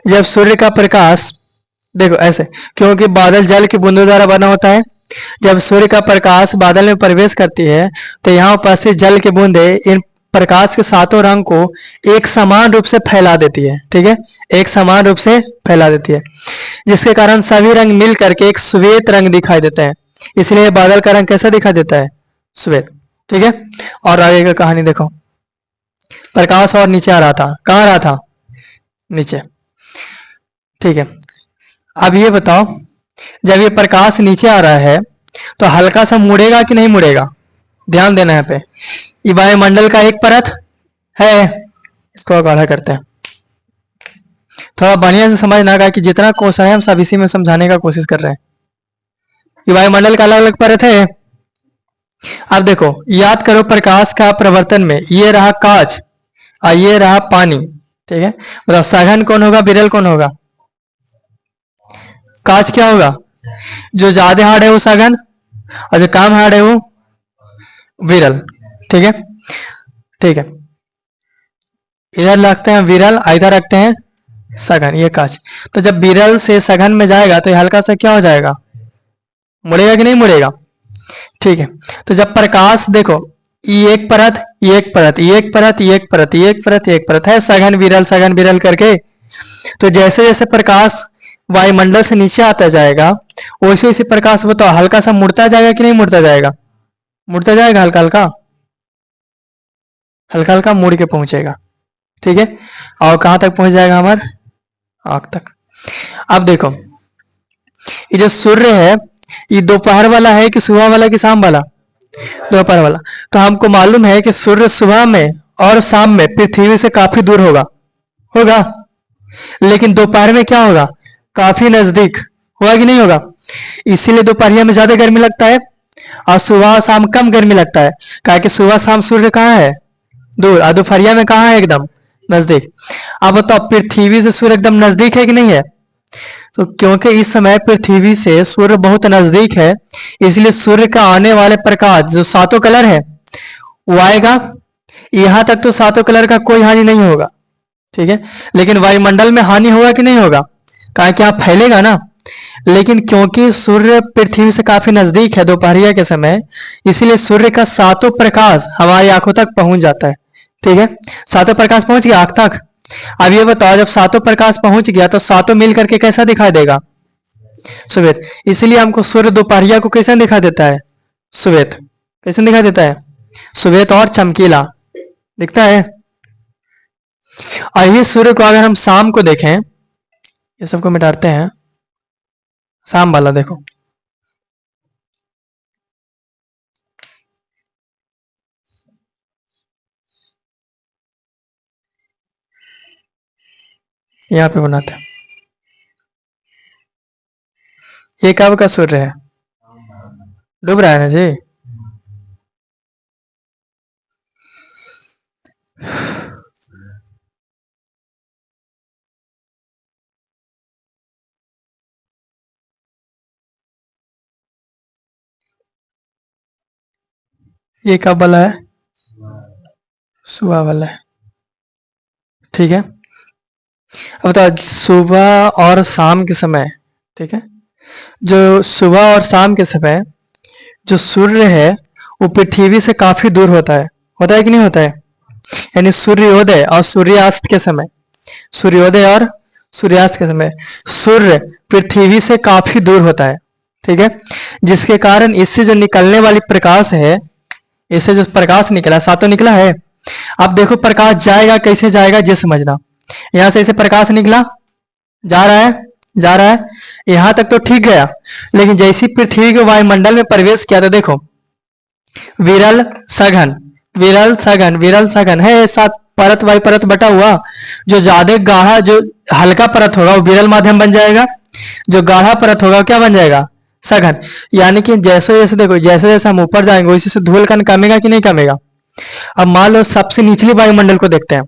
जब सूर्य का प्रकाश, देखो ऐसे, क्योंकि बादल जल की बूंदों द्वारा बना होता है। जब सूर्य का प्रकाश बादल में प्रवेश करती है तो यहाँ उपस्थित जल की बूंदे इन प्रकाश के सातों रंग को एक समान रूप से फैला देती है। ठीक है, एक समान रूप से फैला देती है, जिसके कारण सभी रंग मिल करके एक श्वेत रंग दिखाई देता है। इसलिए बादल का रंग कैसा दिखाई देता है? श्वेत। ठीक है, और आगे का कहानी देखो। प्रकाश और नीचे आ रहा था। कहाँ आ रहा था? नीचे। ठीक है, अब ये बताओ, जब ये प्रकाश नीचे आ रहा है तो हल्का सा मुड़ेगा कि नहीं मुड़ेगा? ध्यान देना है पे। ये वायुमंडल का एक परत है, इसको गाढ़ा करते हैं। थोड़ा बढ़िया से समझना का कि जितना क्वेश्चन है हम सब इसी में समझाने का कोशिश कर रहे हैं। ये वायुमंडल का अलग अलग परत है। अब देखो, याद करो प्रकाश का प्रवर्तन में ये रहा कांच और ये रहा पानी। ठीक है, मतलब सघन कौन होगा, विरल कौन होगा? कांच क्या होगा? जो ज्यादा हार्ड है वो सघन और जो कम हार्ड है वो विरल। ठीक है, ठीक है, इधर रखते हैं विरल, इधर रखते हैं सघन, ये कांच। तो जब विरल से सघन में जाएगा तो हल्का सा क्या हो जाएगा? मुड़ेगा कि नहीं मुड़ेगा? ठीक है, तो जब प्रकाश देखो, ये एक परत, ये एक परत, ये एक परत, ये एक परत, ये एक परत, ये एक परत है, सघन विरल करके। तो जैसे जैसे प्रकाश वायुमंडल से नीचे आता जाएगा वैसे वैसे प्रकाश बताओ हल्का सा मुड़ता जाएगा कि नहीं मुड़ता जाएगा? मुड़ता जाएगा, हल्का हल्का, हल्का हल्का मुड़ के पहुंचेगा। ठीक है, और कहां तक पहुंच जाएगा? हमारे आंख तक। अब देखो, ये जो सूर्य है ये दोपहर वाला है कि सुबह वाला कि शाम वाला? दोपहर वाला। तो हमको मालूम है कि सूर्य सुबह में और शाम में पृथ्वी से काफी दूर होगा, होगा। लेकिन दोपहर में क्या होगा, काफी नजदीक होगा कि नहीं होगा। इसीलिए दोपहरिया में ज्यादा गर्मी लगता है और सुबह शाम कम गर्मी लगता है, क्या कि सुबह शाम सूर्य कहाँ है, दूर, और दोपहरिया में कहाँ है, एकदम नजदीक। अब बताओ पृथ्वी से सूर्य एकदम नजदीक है कि नहीं है। तो क्योंकि इस समय पृथ्वी से सूर्य बहुत नजदीक है, इसलिए सूर्य का आने वाले प्रकाश जो सातों कलर है वो आएगा। यहां तक तो सातों कलर का कोई हानि नहीं होगा, ठीक है। लेकिन वायुमंडल में हानि होगा कि नहीं होगा, कहा कि आप फैलेगा ना। लेकिन क्योंकि सूर्य पृथ्वी से काफी नजदीक है दोपहरिया के समय, इसीलिए सूर्य का सातों प्रकाश हमारी आंखों तक पहुंच जाता है, ठीक है। सातों प्रकाश पहुंच गया आंख तक। अब ये बताओ, जब सातों प्रकाश पहुंच गया तो सातों मिल करके कैसा दिखाई देगा, श्वेत। इसलिए हमको सूर्य दोपहरिया को कैसे दिखा देता है, श्वेत। कैसे दिखा देता है, श्वेत और चमकीला दिखता है। और ये सूर्य को अगर हम शाम को देखें, ये सबको मिटाते हैं, शाम वाला देखो, यहाँ पे बनाते हैं। ये कब का सूर्य है, डूब रहा है ना जी। ये कब वाला है, सुबह वाला है, ठीक है। अब बताओ सुबह और शाम के समय, ठीक है, जो सुबह और शाम के समय जो सूर्य है वो पृथ्वी से काफी दूर होता है कि नहीं होता है। यानी सूर्योदय और सूर्यास्त के समय, सूर्योदय और सूर्यास्त के समय सूर्य पृथ्वी से काफी दूर होता है, ठीक है। जिसके कारण इससे जो निकलने वाली प्रकाश है, इससे जो प्रकाश निकला, सातों निकला है। अब देखो प्रकाश जाएगा कैसे जाएगा, ये समझना। यहां से ऐसे प्रकाश निकला, जा रहा है, जा रहा है, यहां तक तो ठीक गया। लेकिन जैसी पृथ्वी के वायुमंडल में प्रवेश किया तो देखो विरल सघन, विरल सघन, विरल सघन है, सात परत वायु परत बटा हुआ। जो ज्यादा गाढ़ा, जो हल्का परत होगा वो विरल माध्यम बन जाएगा, जो गाढ़ा परत होगा क्या बन जाएगा, सघन। यानी कि जैसे जैसे देखो, जैसे जैसे हम ऊपर जाएंगे वैसे से धूल कण कमेगा कि नहीं कमेगा। अब मान लो सबसे निचली वायुमंडल को देखते हैं,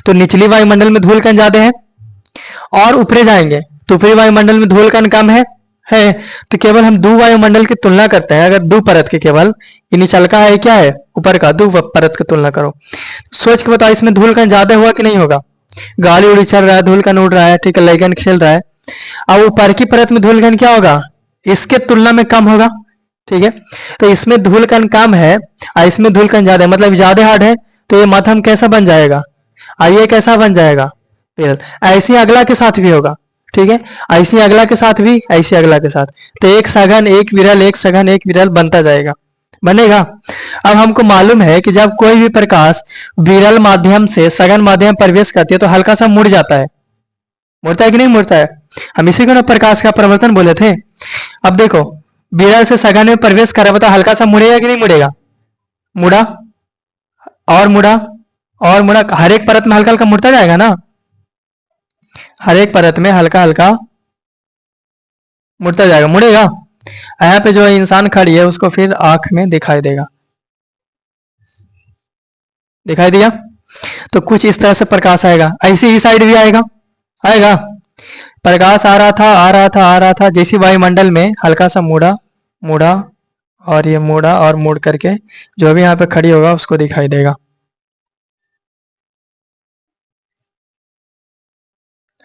तो निचली वायुमंडल में धूल कण ज्यादा है, और ऊपरे जाएंगे तो ऊपरी वायुमंडल में धूल कण कम है। तो केवल हम दो वायुमंडल की तुलना करते हैं, अगर दो परत के, केवल ये नीचल का है, क्या है ऊपर का, दो परत की तुलना करो। सोच के बताओ इसमें धूल कण ज्यादा हुआ कि नहीं होगा। गाड़ी उड़ी चल रहा है, धूल कण उड़ रहा है, ठीक है, लैकन खेल रहा है। अब ऊपर की परत में धूल कण क्या होगा, इसके तुलना में कम होगा, ठीक है। तो इसमें धूल कण कम है और इसमें धूल कण ज्यादा है, मतलब ज्यादा हार्ड है। तो ये माध्यम कैसा बन जाएगा, और ये कैसा बन जाएगा, ऐसे अगला के साथ भी होगा, ठीक है। ऐसे अगला के साथ भी, ऐसे अगला के साथ, तो एक सघन एक विरल, एक सघन एक विरल बनता जाएगा, बनेगा। अब हमको मालूम है कि जब कोई भी प्रकाश विरल माध्यम से सघन माध्यम प्रवेश करती है तो हल्का सा मुड़ जाता है, मुड़ता है कि नहीं मुड़ता है। हम इसी को ना प्रकाश का परिवर्तन बोले थे। अब देखो विरल से सघन में प्रवेश करा, बता हल्का सा मुड़ेगा कि नहीं मुड़ेगा, मुड़ा और मुड़ा और मुड़ा, हर एक परत में हल्का हल्का मुड़ता जाएगा ना, हर एक परत में हल्का हल्का मुड़ता जाएगा, मुड़ेगा। यहाँ पे जो इंसान खड़ी है उसको फिर आंख में दिखाई देगा, दिखाई दिया। तो कुछ इस तरह से प्रकाश आएगा, ऐसे ही साइड भी आएगा, आएगा। प्रकाश आ रहा था, आ रहा था, आ रहा था, जैसी वायुमंडल में हल्का सा मुड़ा, मुड़ा और ये मुड़ा, और मुड़ करके जो भी यहाँ पे खड़ी होगा उसको दिखाई देगा।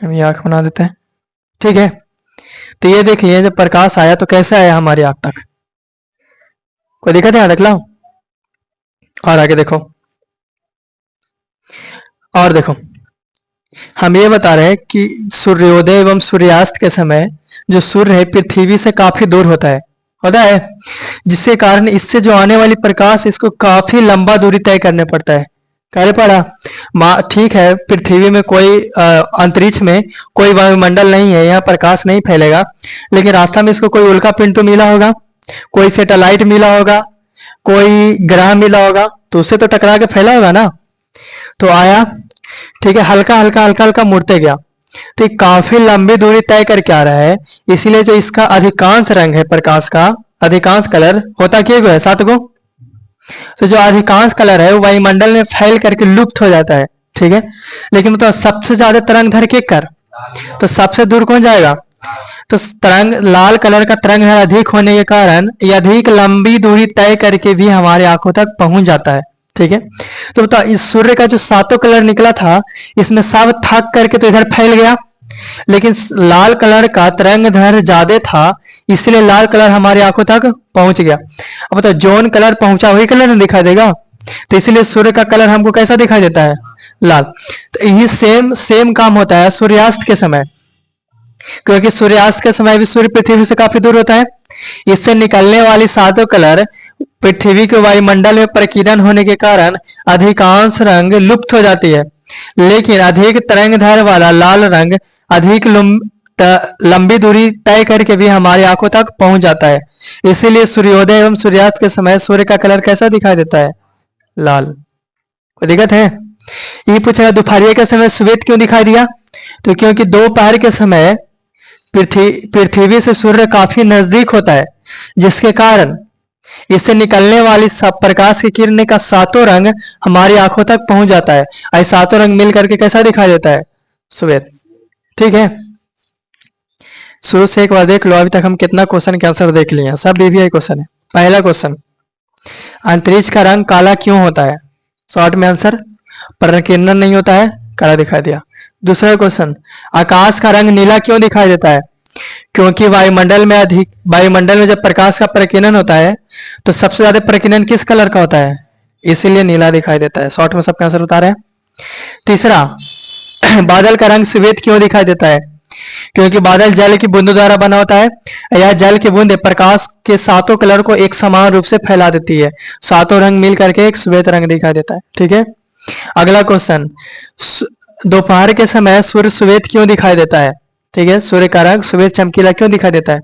हम ये आंख बना देते हैं, ठीक है। तो ये देखिए जब प्रकाश आया तो कैसे आया हमारी आंख तक, कोई दिक्कत है, देख लो। और आगे देखो, और देखो हम ये बता रहे हैं कि सूर्योदय एवं सूर्यास्त के समय जो सूर्य है पृथ्वी से काफी दूर होता है, जिसके कारण इससे जो आने वाली प्रकाश इसको काफी लंबा दूरी तय करने पड़ता है। कहने पड़ा ठीक है, पृथ्वी में कोई अंतरिक्ष में कोई वायुमंडल नहीं है, यहाँ प्रकाश नहीं फैलेगा, लेकिन रास्ता में इसको कोई उल्का पिंड तो मिला होगा, कोई सैटेलाइट मिला होगा, कोई ग्रह मिला होगा तो उससे तो टकरा के फैला होगा ना, तो आया, ठीक है, हल्का हल्का हल्का हल्का मुड़ते गया, तो ये काफी लंबी दूरी तय करके आ रहा है। इसीलिए जो इसका अधिकांश रंग है प्रकाश का, अधिकांश कलर होता क्या है, 7 गो, तो जो अधिकांश कलर है वो वायुमंडल में फैल करके लुप्त हो जाता है, ठीक है। लेकिन मतलब सबसे ज्यादा तरंग धर के कर, तो सबसे दूर कौन जाएगा, तो तरंग लाल कलर का तरंग है अधिक होने के कारण ये अधिक लंबी दूरी तय करके भी हमारे आंखों तक पहुंच जाता है, ठीक है। तो बताओ इस सूर्य का जो 7 कलर निकला था, इसमें सब थक करके तो इधर फैल गया, लेकिन लाल कलर का तरंग दैर्घ्य ज्यादा था, इसलिए लाल कलर हमारी आंखों तक पहुंच गया। अब बताओ जोन कलर पहुंचा वही कलर नहीं दिखाई देगा, तो इसलिए सूर्य का कलर हमको कैसा दिखाई देता है, लाल। तो यही सेम सेम काम होता है सूर्यास्त के समय, क्योंकि सूर्यास्त के समय भी सूर्य पृथ्वी से काफी दूर होता है। इससे निकलने वाली 7 कलर पृथ्वी के वायुमंडल में प्रकीर्णन होने के कारण अधिकांश रंग लुप्त हो जाती है, लेकिन अधिक तरंग दैर्घ्य वाला लाल रंग अधिक लंबी दूरी तय करके भी हमारी आंखों तक पहुंच जाता है। इसीलिए सूर्योदय एवं सूर्यास्त के समय सूर्य का कलर कैसा दिखाई देता है, लाल। कोई दिक्कत है? ये पूछा दोपहर के समय श्वेत क्यों दिखाई दिया, तो क्योंकि दोपहर के समय पृथ्वी से सूर्य काफी नजदीक होता है, जिसके कारण इससे निकलने वाली प्रकाश की किरण का 7 रंग हमारी आंखों तक पहुंच जाता है। ऐसे 7 रंग मिल करके कैसा दिखाई देता है, श्वेत, ठीक है। शुरू से एक बार देख लो, अभी तक हम कितना क्वेश्चन के आंसर देख लिए हैं, सब बीबीआई क्वेश्चन है। पहला क्वेश्चन, अंतरिक्ष का रंग काला क्यों होता है, शॉर्ट में आंसर, प्रकीर्णन नहीं होता है, काला दिखाई दिया। दूसरा क्वेश्चन, आकाश का रंग नीला क्यों दिखाई देता है, क्योंकि वायुमंडल में जब प्रकाश का प्रकीर्णन होता है तो सबसे ज्यादा प्रकीर्णन किस कलर का होता है, इसीलिए नीला दिखाई देता है। शॉर्ट में सबका आंसर बता रहे हैं। तीसरा, बादल का रंग श्वेत क्यों दिखाई देता है, क्योंकि बादल जल की बूंदों द्वारा बना होता है। यह जल की बूंदें प्रकाश के 7 कलर को एक समान रूप से फैला देती है, 7 रंग मिल करके एक श्वेत रंग दिखाई देता है, ठीक है। अगला क्वेश्चन, दोपहर के समय सूर्य श्वेत क्यों दिखाई देता है, ठीक है, सूर्य का रंग श्वेत चमकीला क्यों दिखाई देता है,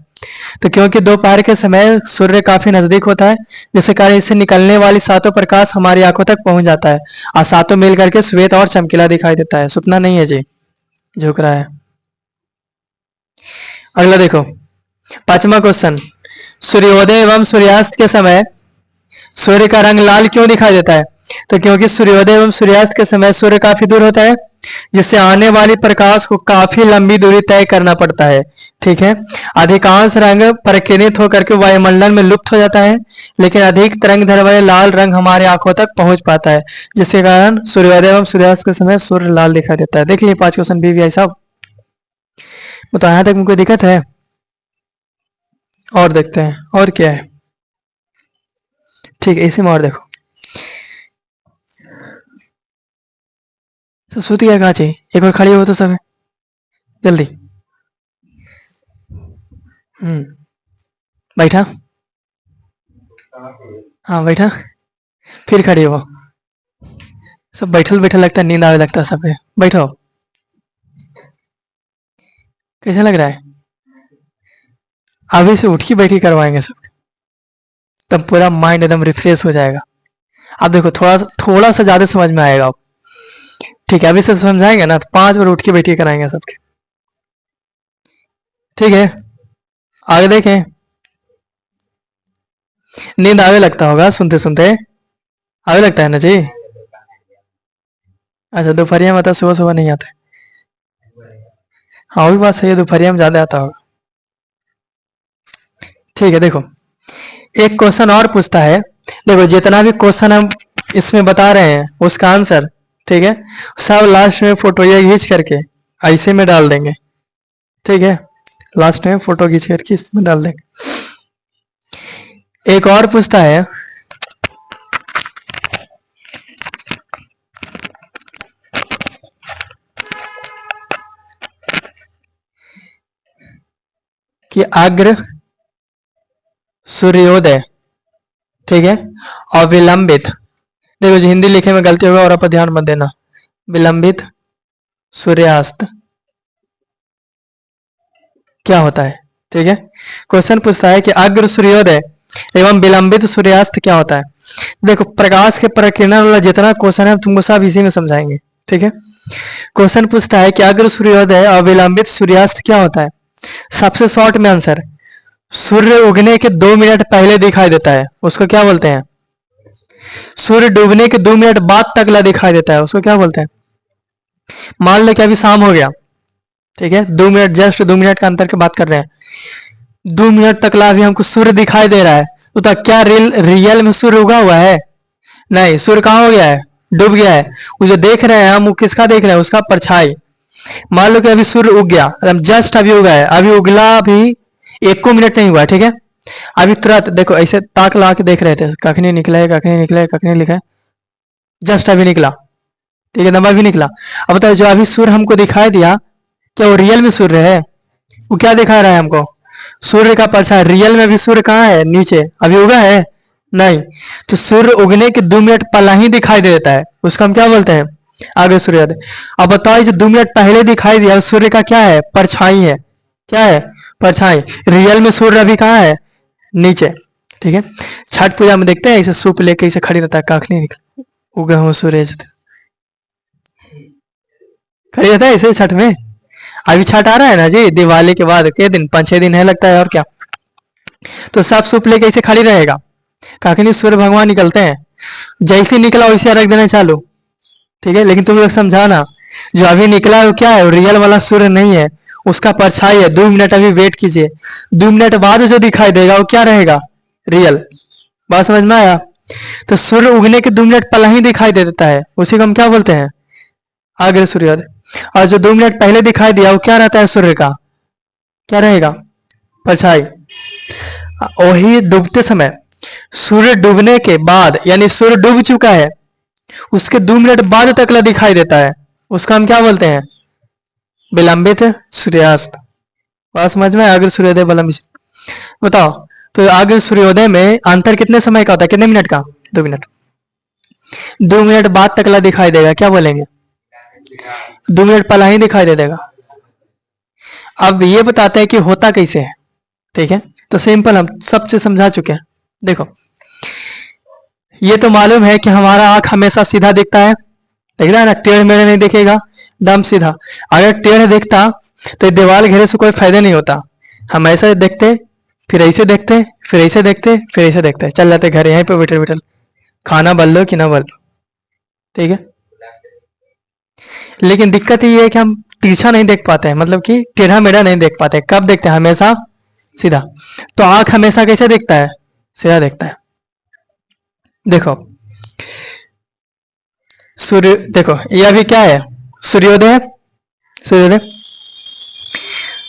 तो क्योंकि दोपहर के समय सूर्य काफी नजदीक होता है, जिसके कारण इससे निकलने वाली 7 प्रकाश हमारी आंखों तक पहुंच जाता है और 7 मिल करके श्वेत और चमकीला दिखाई देता है। सुतना नहीं है जी, झुक रहा है। अगला देखो, 5वां क्वेश्चन, सूर्योदय एवं सूर्यास्त के समय सूर्य का रंग लाल क्यों दिखाई देता है, तो क्योंकि सूर्योदय एवं सूर्यास्त के समय सूर्य काफी दूर होता है, जिससे आने वाली प्रकाश को काफी लंबी दूरी तय करना पड़ता है, ठीक है। अधिकांश रंग प्रकीर्णित होकर के वायुमंडल में लुप्त हो जाता है, लेकिन अधिक तरंग दैर्घ्य वाले लाल रंग हमारे आंखों तक पहुंच पाता है, जिसके कारण सूर्योदय एवं सूर्यास्त के समय सूर्य लाल दिखाई देता है। देख लीजिए 5 क्वेश्चन बीवीआई साहब, तो यहां तक कोई दिक्कत है? और देखते हैं और क्या है, ठीक है। इसी में और देखो, तो सूती क्या कहा चाहिए, एक बार खड़ी हो तो सब जल्दी। बैठा, हाँ बैठा, फिर खड़ी हो, सब बैठल बैठल लगता है, नींद आने लगता है सब। बैठो, कैसा लग रहा है? अभी से उठी बैठी करवाएंगे सब, तब पूरा माइंड एकदम रिफ्रेश हो जाएगा। अब देखो थोड़ा सा ज्यादा समझ में आएगा अब, ठीक है। अभी से समझाएंगे ना तो 5 बार उठ के बैठी कराएंगे सबके, ठीक है। आगे देखें, नींद आवे लगता होगा सुनते सुनते, आवे लगता है ना जी। अच्छा, दोपहरिया में आता, सुबह सुबह नहीं आता है। हाँ, वो भी बात सही है, दोपहरिया में ज्यादा आता होगा, ठीक है। देखो एक क्वेश्चन और पूछता है, देखो जितना भी क्वेश्चन हम इसमें बता रहे हैं उसका आंसर, ठीक है, सब लास्ट में फोटो ये खींच करके ऐसे में डाल देंगे, ठीक है। लास्ट में फोटो खींच करके इसमें डाल देंगे। एक और पूछता है, कि अग्र सूर्योदय, ठीक है, और विलंबित, देखो जो हिंदी लिखे में गलती होगा और आप ध्यान मत देना, विलंबित सूर्यास्त क्या होता है, ठीक है। क्वेश्चन पूछता है कि अग्र सूर्योदय एवं विलंबित सूर्यास्त क्या होता है। देखो प्रकाश के प्रकीर्णन वाला जितना क्वेश्चन है हम तुमको सब इसी में समझाएंगे। ठीक है, क्वेश्चन पूछता है कि अग्र सूर्योदय और विलंबित सूर्यास्त क्या होता है। सबसे शॉर्ट में आंसर, सूर्य उगने के 2 मिनट पहले दिखाई देता है, उसको क्या बोलते हैं। सूर्य डूबने के 2 मिनट बाद तकला दिखाई देता है, उसको क्या बोलते हैं। मान लो कि अभी शाम हो गया, ठीक है, 2 मिनट, जस्ट 2 मिनट का अंतर की बात कर रहे हैं। 2 मिनट तकला अभी हमको सूर्य दिखाई दे रहा है, तो क्या रियल में सूर्य उगा हुआ है। नहीं, सूर्य कहाँ हो गया है, डूब गया है। वो जो देख रहे हैं हम, वो किसका देख रहे हैं, उसका परछाई। मान लो कि अभी सूर्य उग गया, जस्ट अभी उगा है, अभी उगला अभी 1 मिनट नहीं हुआ है, ठीक है। अभी तुरंत देखो ऐसे ताक ला के देख रहे थे, कखनी निकला है, कखनी निकला है, कखनी लिखा है, जस्ट अभी निकला, ठीक है, नंबर भी निकला। अब बताओ जो अभी सूर्य हमको दिखाई दिया, क्या वो रियल में सूर्य है। वो क्या दिखा रहा है हमको, सूर्य का परछाई। रियल में भी सूर्य कहाँ है, नीचे, अभी उगा है नहीं। तो सूर्य उगने के 2 मिनट पहला ही दिखाई दे देता है, उसको हम क्या बोलते हैं, आगे सूर्योदय। अब बताओ जो 2 मिनट पहले दिखाई दिया सूर्य का क्या है, परछाई है। क्या है, परछाई। रियल में सूर्य अभी कहाँ है, नीचे, ठीक है। छठ पूजा में देखते हैं ऐसे सूप लेके ऐसे खड़ी रहता है, काख नहीं निकला, उगा हूँ सूरज, खड़ी रहता है ऐसे छठ में। अभी छठ आ रहा है ना जी, दिवाली के बाद के दिन 5-6 दिन है लगता है, और क्या। तो सब सूप लेके ऐसे खड़ी रहेगा, काकनी सूर्य भगवान निकलते हैं, जैसे निकला वैसे रख देना चालू, ठीक है। लेकिन तुम लोग समझाना, जो अभी निकला है वो क्या है, रियल वाला सूर्य नहीं है, उसका परछाई है। 2 मिनट अभी वेट कीजिए, 2 मिनट बाद जो दिखाई देगा वो क्या रहेगा, रियल। बात समझ में आया। तो सूर्य उगने के 2 मिनट पहले ही दिखाई दे देता है, उसी को हम क्या बोलते हैं, आगे सूर्योदय। और जो 2 मिनट पहले दिखाई दिया वो क्या रहता है, सूर्य का क्या रहेगा, परछाई। वही डूबते समय, सूर्य डूबने के बाद, यानी सूर्य डूब चुका है, उसके 2 मिनट बाद तकला दिखाई देता है, उसका हम क्या बोलते हैं, विलंबित सूर्यास्त। बात समझ में, अग्र सूर्योदय विलंबित। बताओ, तो अग्र सूर्योदय में अंतर कितने समय का होता है, कितने मिनट का, 2 मिनट। 2 मिनट बाद तकला दिखाई देगा, क्या बोलेंगे, 2 मिनट पहला ही दिखाई दे देगा। अब ये बताते हैं कि होता कैसे है, ठीक है। तो सिंपल, हम सबसे समझा चुके हैं। देखो, ये तो मालूम है कि हमारा आंख हमेशा सीधा दिखता है, देख रहा है ना, टेढ़ मेढ़ नहीं दिखेगा, दम सीधा। अगर टेढ़ दिखता तो दीवार घेरे से कोई फायदा नहीं होता। हम ऐसे देखते, फिर ऐसे देखते, फिर ऐसे देखते, फिर ऐसे देखते, चल जाते घर, यहीं पे बैठे बैठे खाना बल लो कि ना बल लो, ठीक है। लेकिन दिक्कत ये है कि हम तिरछा नहीं देख पाते हैं, मतलब कि टेढ़ा मेढ़ा नहीं देख पाते। कब देखते हैं, हमेशा सीधा। तो आंख हमेशा कैसे देखता है, सीधा देखता है। देखो सूर्य, देखो ये अभी क्या है, सूर्योदय है, सूर्योदय।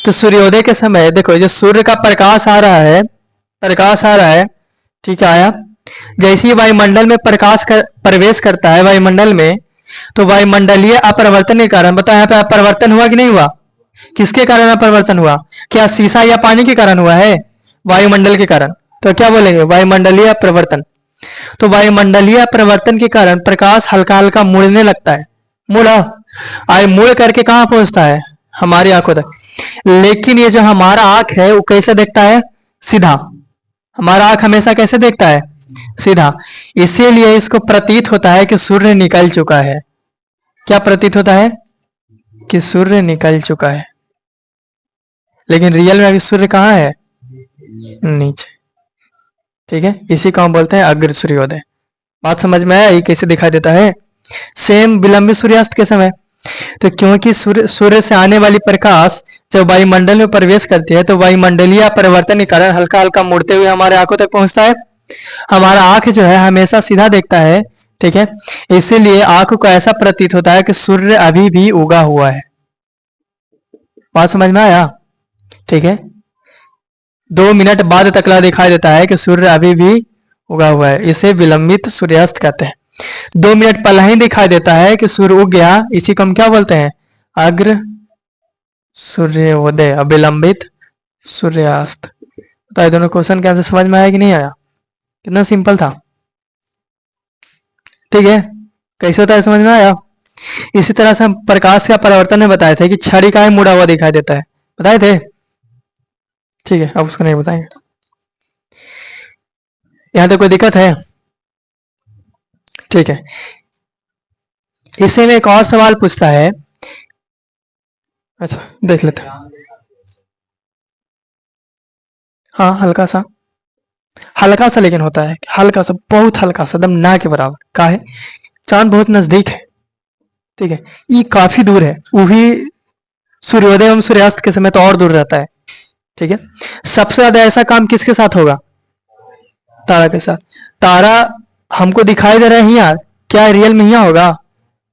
तो सूर्योदय के समय देखो, जो सूर्य का प्रकाश आ रहा है, प्रकाश आ रहा है, ठीक है, आया। जैसे ही वायुमंडल में प्रकाश प्रवेश करता है वायुमंडल में, तो वायुमंडलीय अपरिवर्तन के कारण, बताओ यहाँ पे अपरिवर्तन हुआ कि नहीं हुआ, किसके कारण अपरिवर्तन हुआ, क्या शीशा या पानी के कारण हुआ है, वायुमंडल के कारण। तो क्या बोलेंगे, वायुमंडलीय अपरिवर्तन। तो वायुमंडलीय अपरिवर्तन के कारण प्रकाश हल्का हल्का मुड़ने लगता है, मुड़ा आए, मुड़ करके कहाँ पहुंचता है, हमारी आंखों तक। लेकिन ये जो हमारा आंख है वो कैसे देखता है, सीधा। हमारा आंख हमेशा कैसे देखता है, सीधा। इसीलिए इसको प्रतीत होता है कि सूर्य निकल चुका है। क्या प्रतीत होता है, कि सूर्य निकल चुका है। लेकिन रियल में अभी सूर्य कहाँ है, नीचे, ठीक है। इसी को हम बोलते हैं अग्र सूर्योदय। बात समझ में आया, ये कैसे दिखाई देता है। सेम विलंबित सूर्यास्त के समय, तो क्योंकि सूर्य से आने वाली प्रकाश जब वायुमंडल में प्रवेश करती है, तो वायुमंडलीय परिवर्तन के कारण हल्का हल्का मुड़ते हुए हमारे आंखों तक पहुंचता है। हमारा आंख जो है हमेशा सीधा देखता है, ठीक है। इसीलिए आंख को ऐसा प्रतीत होता है कि सूर्य अभी भी उगा हुआ है। बात समझ में आया, ठीक है। 2 मिनट बाद तकला दिखाई देता है कि सूर्य अभी भी उगा हुआ है, इसे विलंबित सूर्यास्त कहते हैं। 2 मिनट पहले ही दिखाई देता है कि सूर्य उग गया, इसी को हम क्या बोलते हैं, अग्र सूर्योदय, विलंबित सूर्यास्त। तो दोनों क्वेश्चन के आंसर समझ में आया कि नहीं आया, कितना सिंपल था, ठीक है। कैसे होता है, समझ में आया। इसी तरह से हम प्रकाश का परिवर्तन में बताए थे कि छड़ी का मुड़ा हुआ दिखाई देता है, बताए थे, ठीक है। अब उसको नहीं बताएंगे। यहां तक कोई दिक्कत है। ठीक है, इससे में एक और सवाल पूछता है। अच्छा देख लेते हैं। हाँ हल्का सा लेकिन होता है, हल्का सा, बहुत हल्का सा, एकदम ना के बराबर का है। चांद बहुत नजदीक है, ठीक है, ये काफी दूर है, वो भी सूर्योदय एवं सूर्यास्त के समय तो और दूर रहता है। ठीक है, सबसे ज्यादा ऐसा काम किसके साथ होगा? तारा के साथ। तारा हमको दिखाई दे रहा है यहाँ, क्या रियल में यहाँ होगा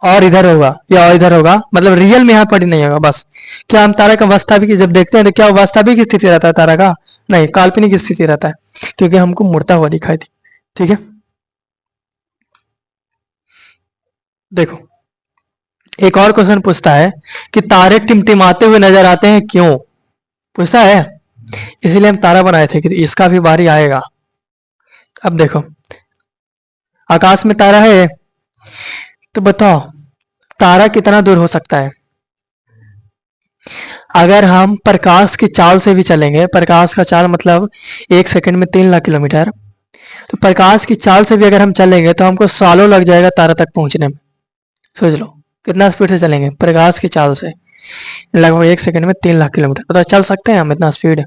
और इधर होगा या और इधर होगा, मतलब रियल में यहाँ पर ही नहीं होगा बस। क्या हम तारा का वास्तविक जब देखते हैं तो क्या वास्तविक स्थिति रहता है तारा का? नहीं, काल्पनिक स्थिति रहता है, क्योंकि हमको मुड़ता हुआ दिखाई दी। ठीक है, देखो एक और क्वेश्चन पूछता है कि तारे टिमटिमाते हुए नजर आते हैं क्यों? पूछता है, इसीलिए हम तारा बनाए थे कि इसका भी बारी आएगा। अब देखो, आकाश में तारा है, तो बताओ तारा कितना दूर हो सकता है? अगर हम प्रकाश की चाल से भी चलेंगे, प्रकाश का चाल मतलब 1 सेकंड में 3 लाख किलोमीटर, तो प्रकाश की चाल से भी अगर हम चलेंगे तो हमको सालों लग जाएगा तारा तक पहुंचने में। सोच लो कितना स्पीड से चलेंगे प्रकाश की चाल से, लगभग 1 सेकंड में 3 लाख किलोमीटर, तो चल सकते हैं हम इतना स्पीड?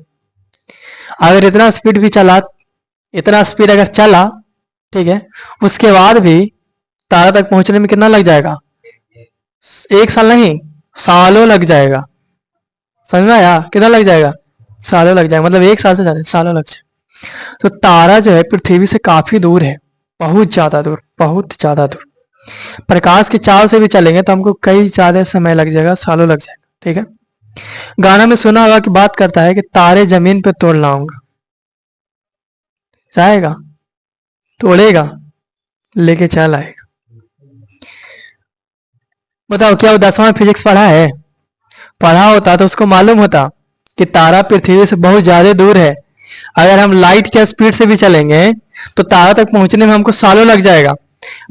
अगर इतना स्पीड भी चला, इतना स्पीड अगर चला, ठीक है, उसके बाद भी तारा तक पहुंचने में कितना लग जाएगा? 1 साल नहीं, सालों लग जाएगा। समझ में आया? कितना लग जाएगा? सालों लग जाएगा, मतलब 1 साल से ज्यादा सालों लग जाएगा। तो तारा जो है पृथ्वी से काफी दूर है, बहुत ज्यादा दूर, बहुत ज्यादा दूर। प्रकाश की चाल से भी चलेंगे तो हमको कई ज्यादा समय लग जाएगा, सालों लग जाएगा। ठीक है, गाना में सुना होगा कि बात करता है कि तारे जमीन पे तोड़ लाऊंगा, जाएगा, तोड़ेगा, लेके चल आएगा। बताओ क्या वो 10वां फिजिक्स पढ़ा है? पढ़ा होता तो उसको मालूम होता कि तारा पृथ्वी से बहुत ज्यादा दूर है। अगर हम लाइट के स्पीड से भी चलेंगे तो तारा तक पहुंचने में हमको सालों लग जाएगा।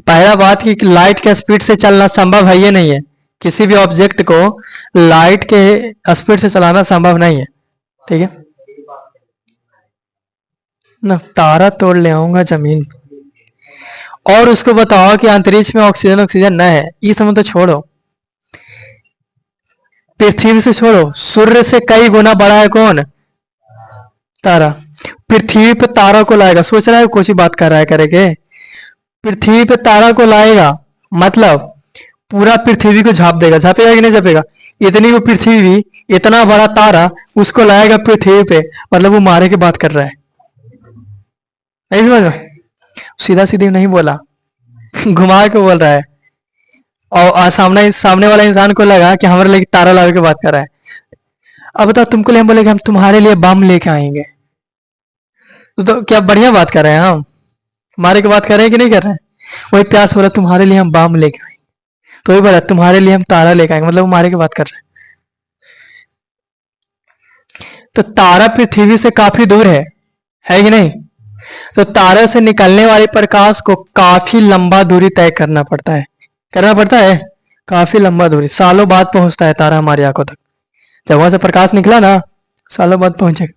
पहला बात कि लाइट के स्पीड से चलना संभव है, ये नहीं है, किसी भी ऑब्जेक्ट को लाइट के स्पीड से चलाना संभव नहीं है। ठीक है ना, तारा तोड़ ले आऊंगा जमीन पे। और उसको बताओ कि अंतरिक्ष में ऑक्सीजन ऑक्सीजन न है, ये समझ तो छोड़ो, पृथ्वी से छोड़ो, सूर्य से कई गुना बड़ा है कौन? तारा। पृथ्वी पे तारा को लाएगा, सोच रहा है कुछ ही बात कर रहा है करेगे? पृथ्वी पे तारा को लाएगा मतलब पूरा पृथ्वी को झाप देगा, झापेगा कि नहीं झापेगा? इतनी वो पृथ्वी, इतना बड़ा तारा उसको लाएगा पृथ्वी पे, मतलब वो मारे की बात कर रहा है। नहीं समझ में? सीधा सीधी नहीं बोला, घुमा के बोल रहा है। और सामने सामने वाला इंसान को लगा कि हमारे लिए तारा लावे की बात कर रहा है। अब बताओ तुमको लिए हम बोले कि हम तुम्हारे लिए बम लेके आएंगे, तो क्या बढ़िया बात कर रहे हैं हम? मारे की बात कर रहे हैं कि नहीं कर रहे हैं? वही प्यास बोला तुम्हारे लिए हम बम लेके आएंगे, तो वही बोला तुम्हारे लिए हम तारा लेके आएंगे, मतलब वो मारे की बात कर रहे हैं। तो तारा पृथ्वी से काफी दूर है कि नहीं? तो तारे से निकलने वाले प्रकाश को काफी लंबा दूरी तय करना पड़ता है, काफी लंबा दूरी, सालों बाद पहुंचता है तारा हमारी आंखों तक। जब वहां से प्रकाश निकला ना, सालों बाद पहुंचेगा।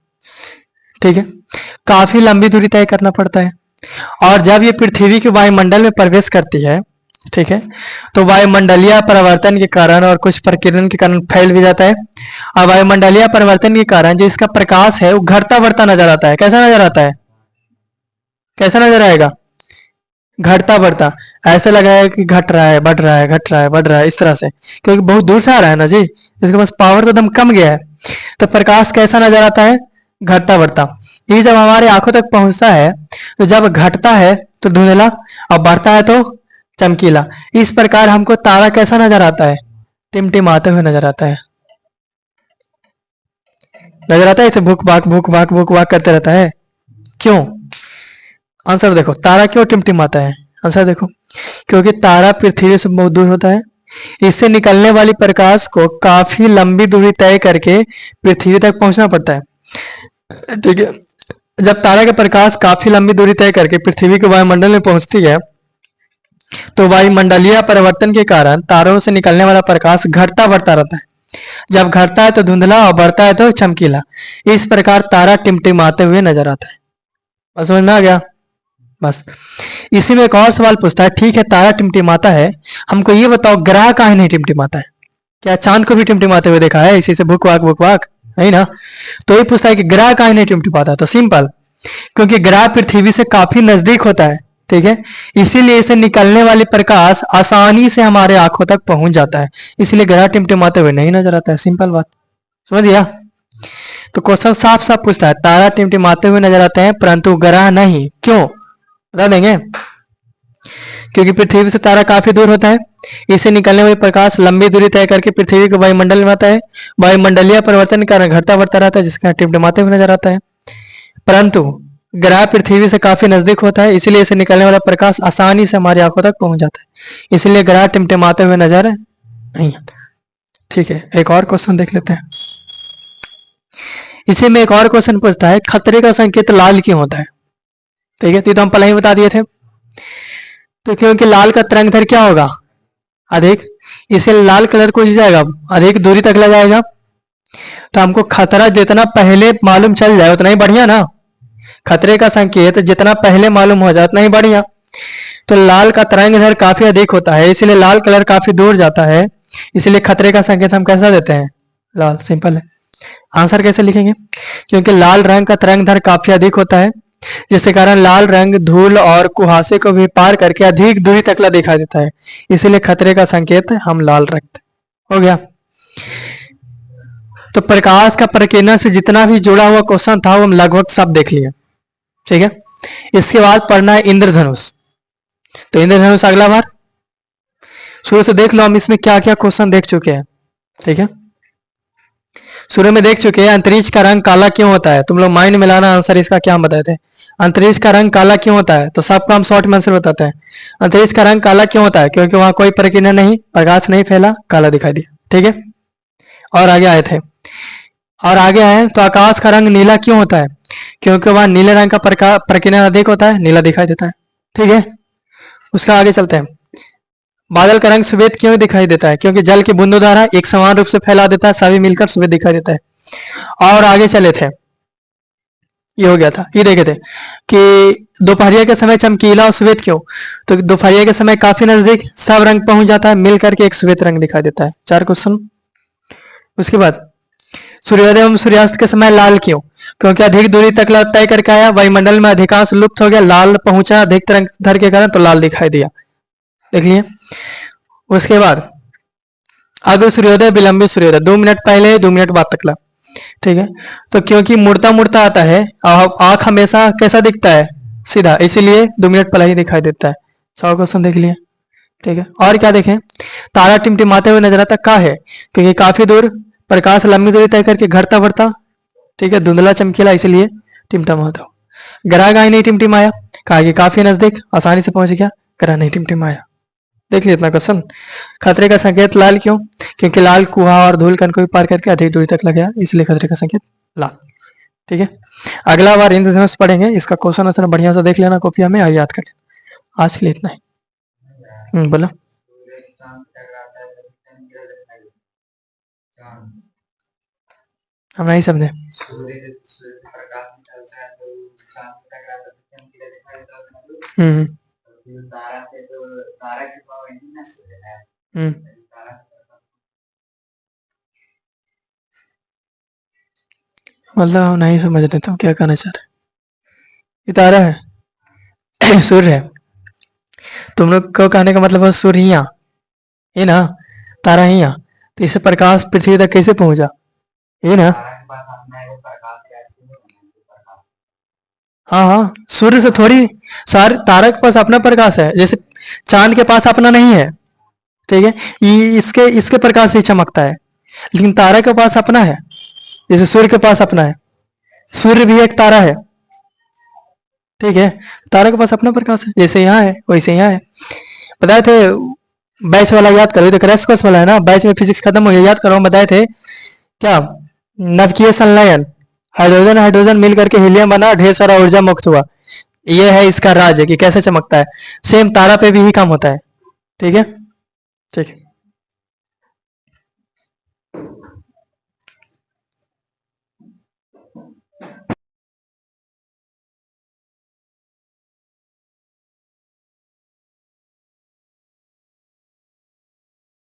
ठीक है, काफी लंबी दूरी तय करना पड़ता है। और जब ये पृथ्वी के वायुमंडल में प्रवेश करती है, ठीक है, तो वायुमंडलीय परिवर्तन के कारण और कुछ प्रकीर्णन के कारण फैल भी जाता है। और वायुमंडलीय परिवर्तन के कारण जो इसका प्रकाश है वो घटता बढ़ता नजर आता है। कैसा नजर आता है? कैसा नजर आएगा? घटता बढ़ता, ऐसे लगा है कि घट रहा है, बढ़ रहा है, घट रहा है, बढ़ रहा है, इस तरह से, क्योंकि बहुत दूर से आ रहा है ना जी, इसके पास पावर तो एकदम कम गया है। तो प्रकाश कैसा नजर आता है? घटता बढ़ता। ये जब हमारे आंखों तक पहुंचता है, तो जब घटता है तो धुंधला और बढ़ता है तो चमकीला। इस प्रकार हमको तारा कैसा नजर आता है? टिमटिमाते हुए नजर आता है। नजर आता है इसे भूक भाक करते रहता है। क्यों? आंसर देखो, तारा क्यों टिमटिमाता है? आंसर देखो, क्योंकि तारा पृथ्वी से बहुत दूर होता है, इससे निकलने वाली प्रकाश को काफी लंबी दूरी तय करके पृथ्वी तक पहुंचना पड़ता है। ठीक है, जब तारा का प्रकाश काफी लंबी दूरी तय करके पृथ्वी के वायुमंडल में पहुंचती है, तो वायुमंडलीय परिवर्तन के कारण तारों से निकलने वाला प्रकाश घटता बढ़ता रहता है। जब घटता है तो धुंधला और बढ़ता है तो चमकीला। इस प्रकार तारा टिमटिमाते हुए नजर आता है। समझ में आ गया? बस। इसी में एक और सवाल पूछता है, ठीक है तारा टिमटिमाता है, हमको ये बताओ ग्रह काहे नहीं टिमटिमाता है? क्या चांद को भी टिमटिमाते हुए देखा है? इसी से भुक वाक नहीं ना। तो ये पूछता है कि ग्रह काहे नहीं टिमटिमाता है? तो सिंपल, क्योंकि ग्रह पृथ्वी से काफी नजदीक होता है, ठीक है, इसीलिए इसे निकलने वाली प्रकाश आसानी से हमारे आंखों तक पहुंच जाता है, इसलिए ग्रह टिमटिमाते हुए नहीं नजर आता है। सिंपल बात, समझ गया? तो क्वेश्चन साफ साफ पूछता है, तारा टिमटिमाते हुए नजर आते हैं परंतु ग्रह नहीं, क्यों बता देंगे? क्योंकि पृथ्वी से तारा काफी दूर होता है, इससे निकलने वाली प्रकाश लंबी दूरी तय करके पृथ्वी के वायुमंडल में आता है, वायुमंडलीय परिवर्तन के कारण घटता बढ़ता रहता है, जिसका टिमटिमाते हुए नजर आता है। परंतु ग्रह पृथ्वी से काफी नजदीक होता है, इसलिए इसे निकलने वाला प्रकाश आसानी से हमारी आंखों तक पहुंच जाता है, इसलिए ग्रह टिमटिमाते हुए नजर नहीं आता। ठीक है, एक और क्वेश्चन देख लेते हैं। इसी में एक और क्वेश्चन पूछता है, खतरे का संकेत लाल क्यों होता है? ठीक है, तो हम पहले ही बता दिए थे। तो क्योंकि लाल का तरंग दैर्घ्य क्या होगा? अधिक, इसे लाल कलर को जाएगा अधिक दूरी तक ले जाएगा, तो हमको खतरा जितना पहले मालूम चल जाए उतना ही बढ़िया ना। खतरे का संकेत जितना पहले मालूम हो जाए उतना ही बढ़िया। तो लाल का तरंग दैर्घ्य काफी अधिक होता है, इसलिए लाल कलर काफी दूर जाता है, इसलिए खतरे का संकेत हम कैसा देते हैं? लाल। सिंपल है। आंसर कैसे लिखेंगे? क्योंकि लाल रंग का तरंग दैर्घ्य काफी अधिक होता है, जिसके कारण लाल रंग धूल और कुहासे को भी पार करके अधिक दूरी तक दिखाई देता है, इसलिए खतरे का संकेत हम लाल रखते। हो गया। तो प्रकाश का प्रकीर्णन से जितना भी जुड़ा हुआ क्वेश्चन था वो हम लगभग सब देख लिए, ठीक है। इसके बाद पढ़ना है इंद्रधनुष। तो इंद्रधनुष अगला बार शुरू से देख लो, हम इसमें क्या क्या क्वेश्चन देख चुके हैं, ठीक है। शुरू में देख चुके हैं अंतरिक्ष का रंग काला क्यों होता है, तुम लोग माइंड मिलाना आंसर इसका क्या बताए थे। अंतरिक्ष का रंग काला क्यों होता है? तो सबको हम शॉर्ट में आंसर बताते हैं। अंतरिक्ष का रंग काला क्यों होता है? क्योंकि वहां कोई प्रकीर्णन नहीं, प्रकाश नहीं फैला, काला दिखाई दिया, ठीक है। और आगे आए थे, और आगे आए तो आकाश का रंग नीला क्यों होता है? क्योंकि वहां नीले रंग का प्रकीर्णन अधिक होता है, नीला दिखाई देता है, ठीक है। उसका आगे चलते हैं। बादल का रंग श्वेत क्यों दिखाई देता है? क्योंकि जल की बूंदों द्वारा एक समान रूप से फैला देता है, सभी मिलकर श्वेत दिखाई देता है। और आगे चले थे, ये हो गया था, ये देखे थे कि दोपहरिया के समय चमकीला और श्वेत क्यों? तो दोपहरिया के समय काफी नजदीक सब रंग पहुंच जाता है, मिल करके एक श्वेत रंग दिखाई देता है। 4 क्वेश्चन। उसके बाद सूर्योदय एवं सूर्यास्त के समय लाल क्यों? क्योंकि अधिक दूरी तक तय करके आया, वायुमंडल में अधिकांश लुप्त हो गया, लाल पहुंचा अधिक तरंग दैर्घ्य के कारण, तो लाल दिखाई दिया, देख लिए। उसके बाद अग्र सूर्योदय विलंबित सूर्योदय, 2 मिनट पहले 2 मिनट बाद तकला, ठीक है। तो क्योंकि मुड़ता मुड़ता आता है, आंख हमेशा कैसा दिखता है? सीधा, इसीलिए 2 मिनट पहले ही दिखाई देता है। 100 क्वेश्चन देख लिए, ठीक है। और क्या देखें? तारा टिमटिमाते हुए नजर आता का है? क्योंकि काफी दूर, प्रकाश लंबी दूरी तय करके घटता बढ़ता, ठीक है, धुंधला चमकीला, इसलिए टिमटिमाता हो। ग्रह गाय नहीं टिमटिमाया, कहा कि काफी नजदीक, आसानी से पहुंच गया, ग्रह नहीं टिमटिमाया। देख लिया इतना क्वेश्चन। खतरे का संकेत लाल क्यों? क्योंकि लाल कुहा और धूल कण को भी पार करके अधिक दूरी तक लग गया, इसलिए खतरे का संकेत लाल, ठीक है। अगला बार इंद्रधनुष पढ़ेंगे, इसका क्वेश्चन आंसर बढ़िया से देख लेना कॉपिया में, याद कर लेना। आज के लिए इतना ही। बोलो। हम नहीं समझे। मतलब नहीं समझ रहे तुम क्या कहना चाह रहे? ये तारा है सूर्य है, तुम लोग को कहने का मतलब है सूर्य ही यहाँ, ये ना, तारा ही यहाँ, तो इसे प्रकाश पृथ्वी तक कैसे पहुंचा? ये ना। हाँ हाँ, सूर्य से थोड़ी, सारे तारा के पास अपना प्रकाश है, जैसे चांद के पास अपना नहीं है, ठीक है, ये इसके प्रकाश से चमकता है, लेकिन तारा के पास अपना है, जैसे सूर्य के पास अपना है। सूर्य भी एक तारा है, ठीक है, तारा के पास अपना प्रकाश है, जैसे यहाँ है वैसे यहाँ है। बताए थे बैच वाला, याद करो, तो क्रैश कोर्स वाला है ना, बैच में फिजिक्स खत्म हो गया, याद करो, बताए थे क्या? नवकीय संलयन, हाइड्रोजन हाइड्रोजन मिल करके हीलियम बना, ढेर सारा ऊर्जा मुक्त हुआ, ये है इसका राज है कि कैसे चमकता है। सेम तारा पे भी ही काम होता है, ठीक है, ठीक है।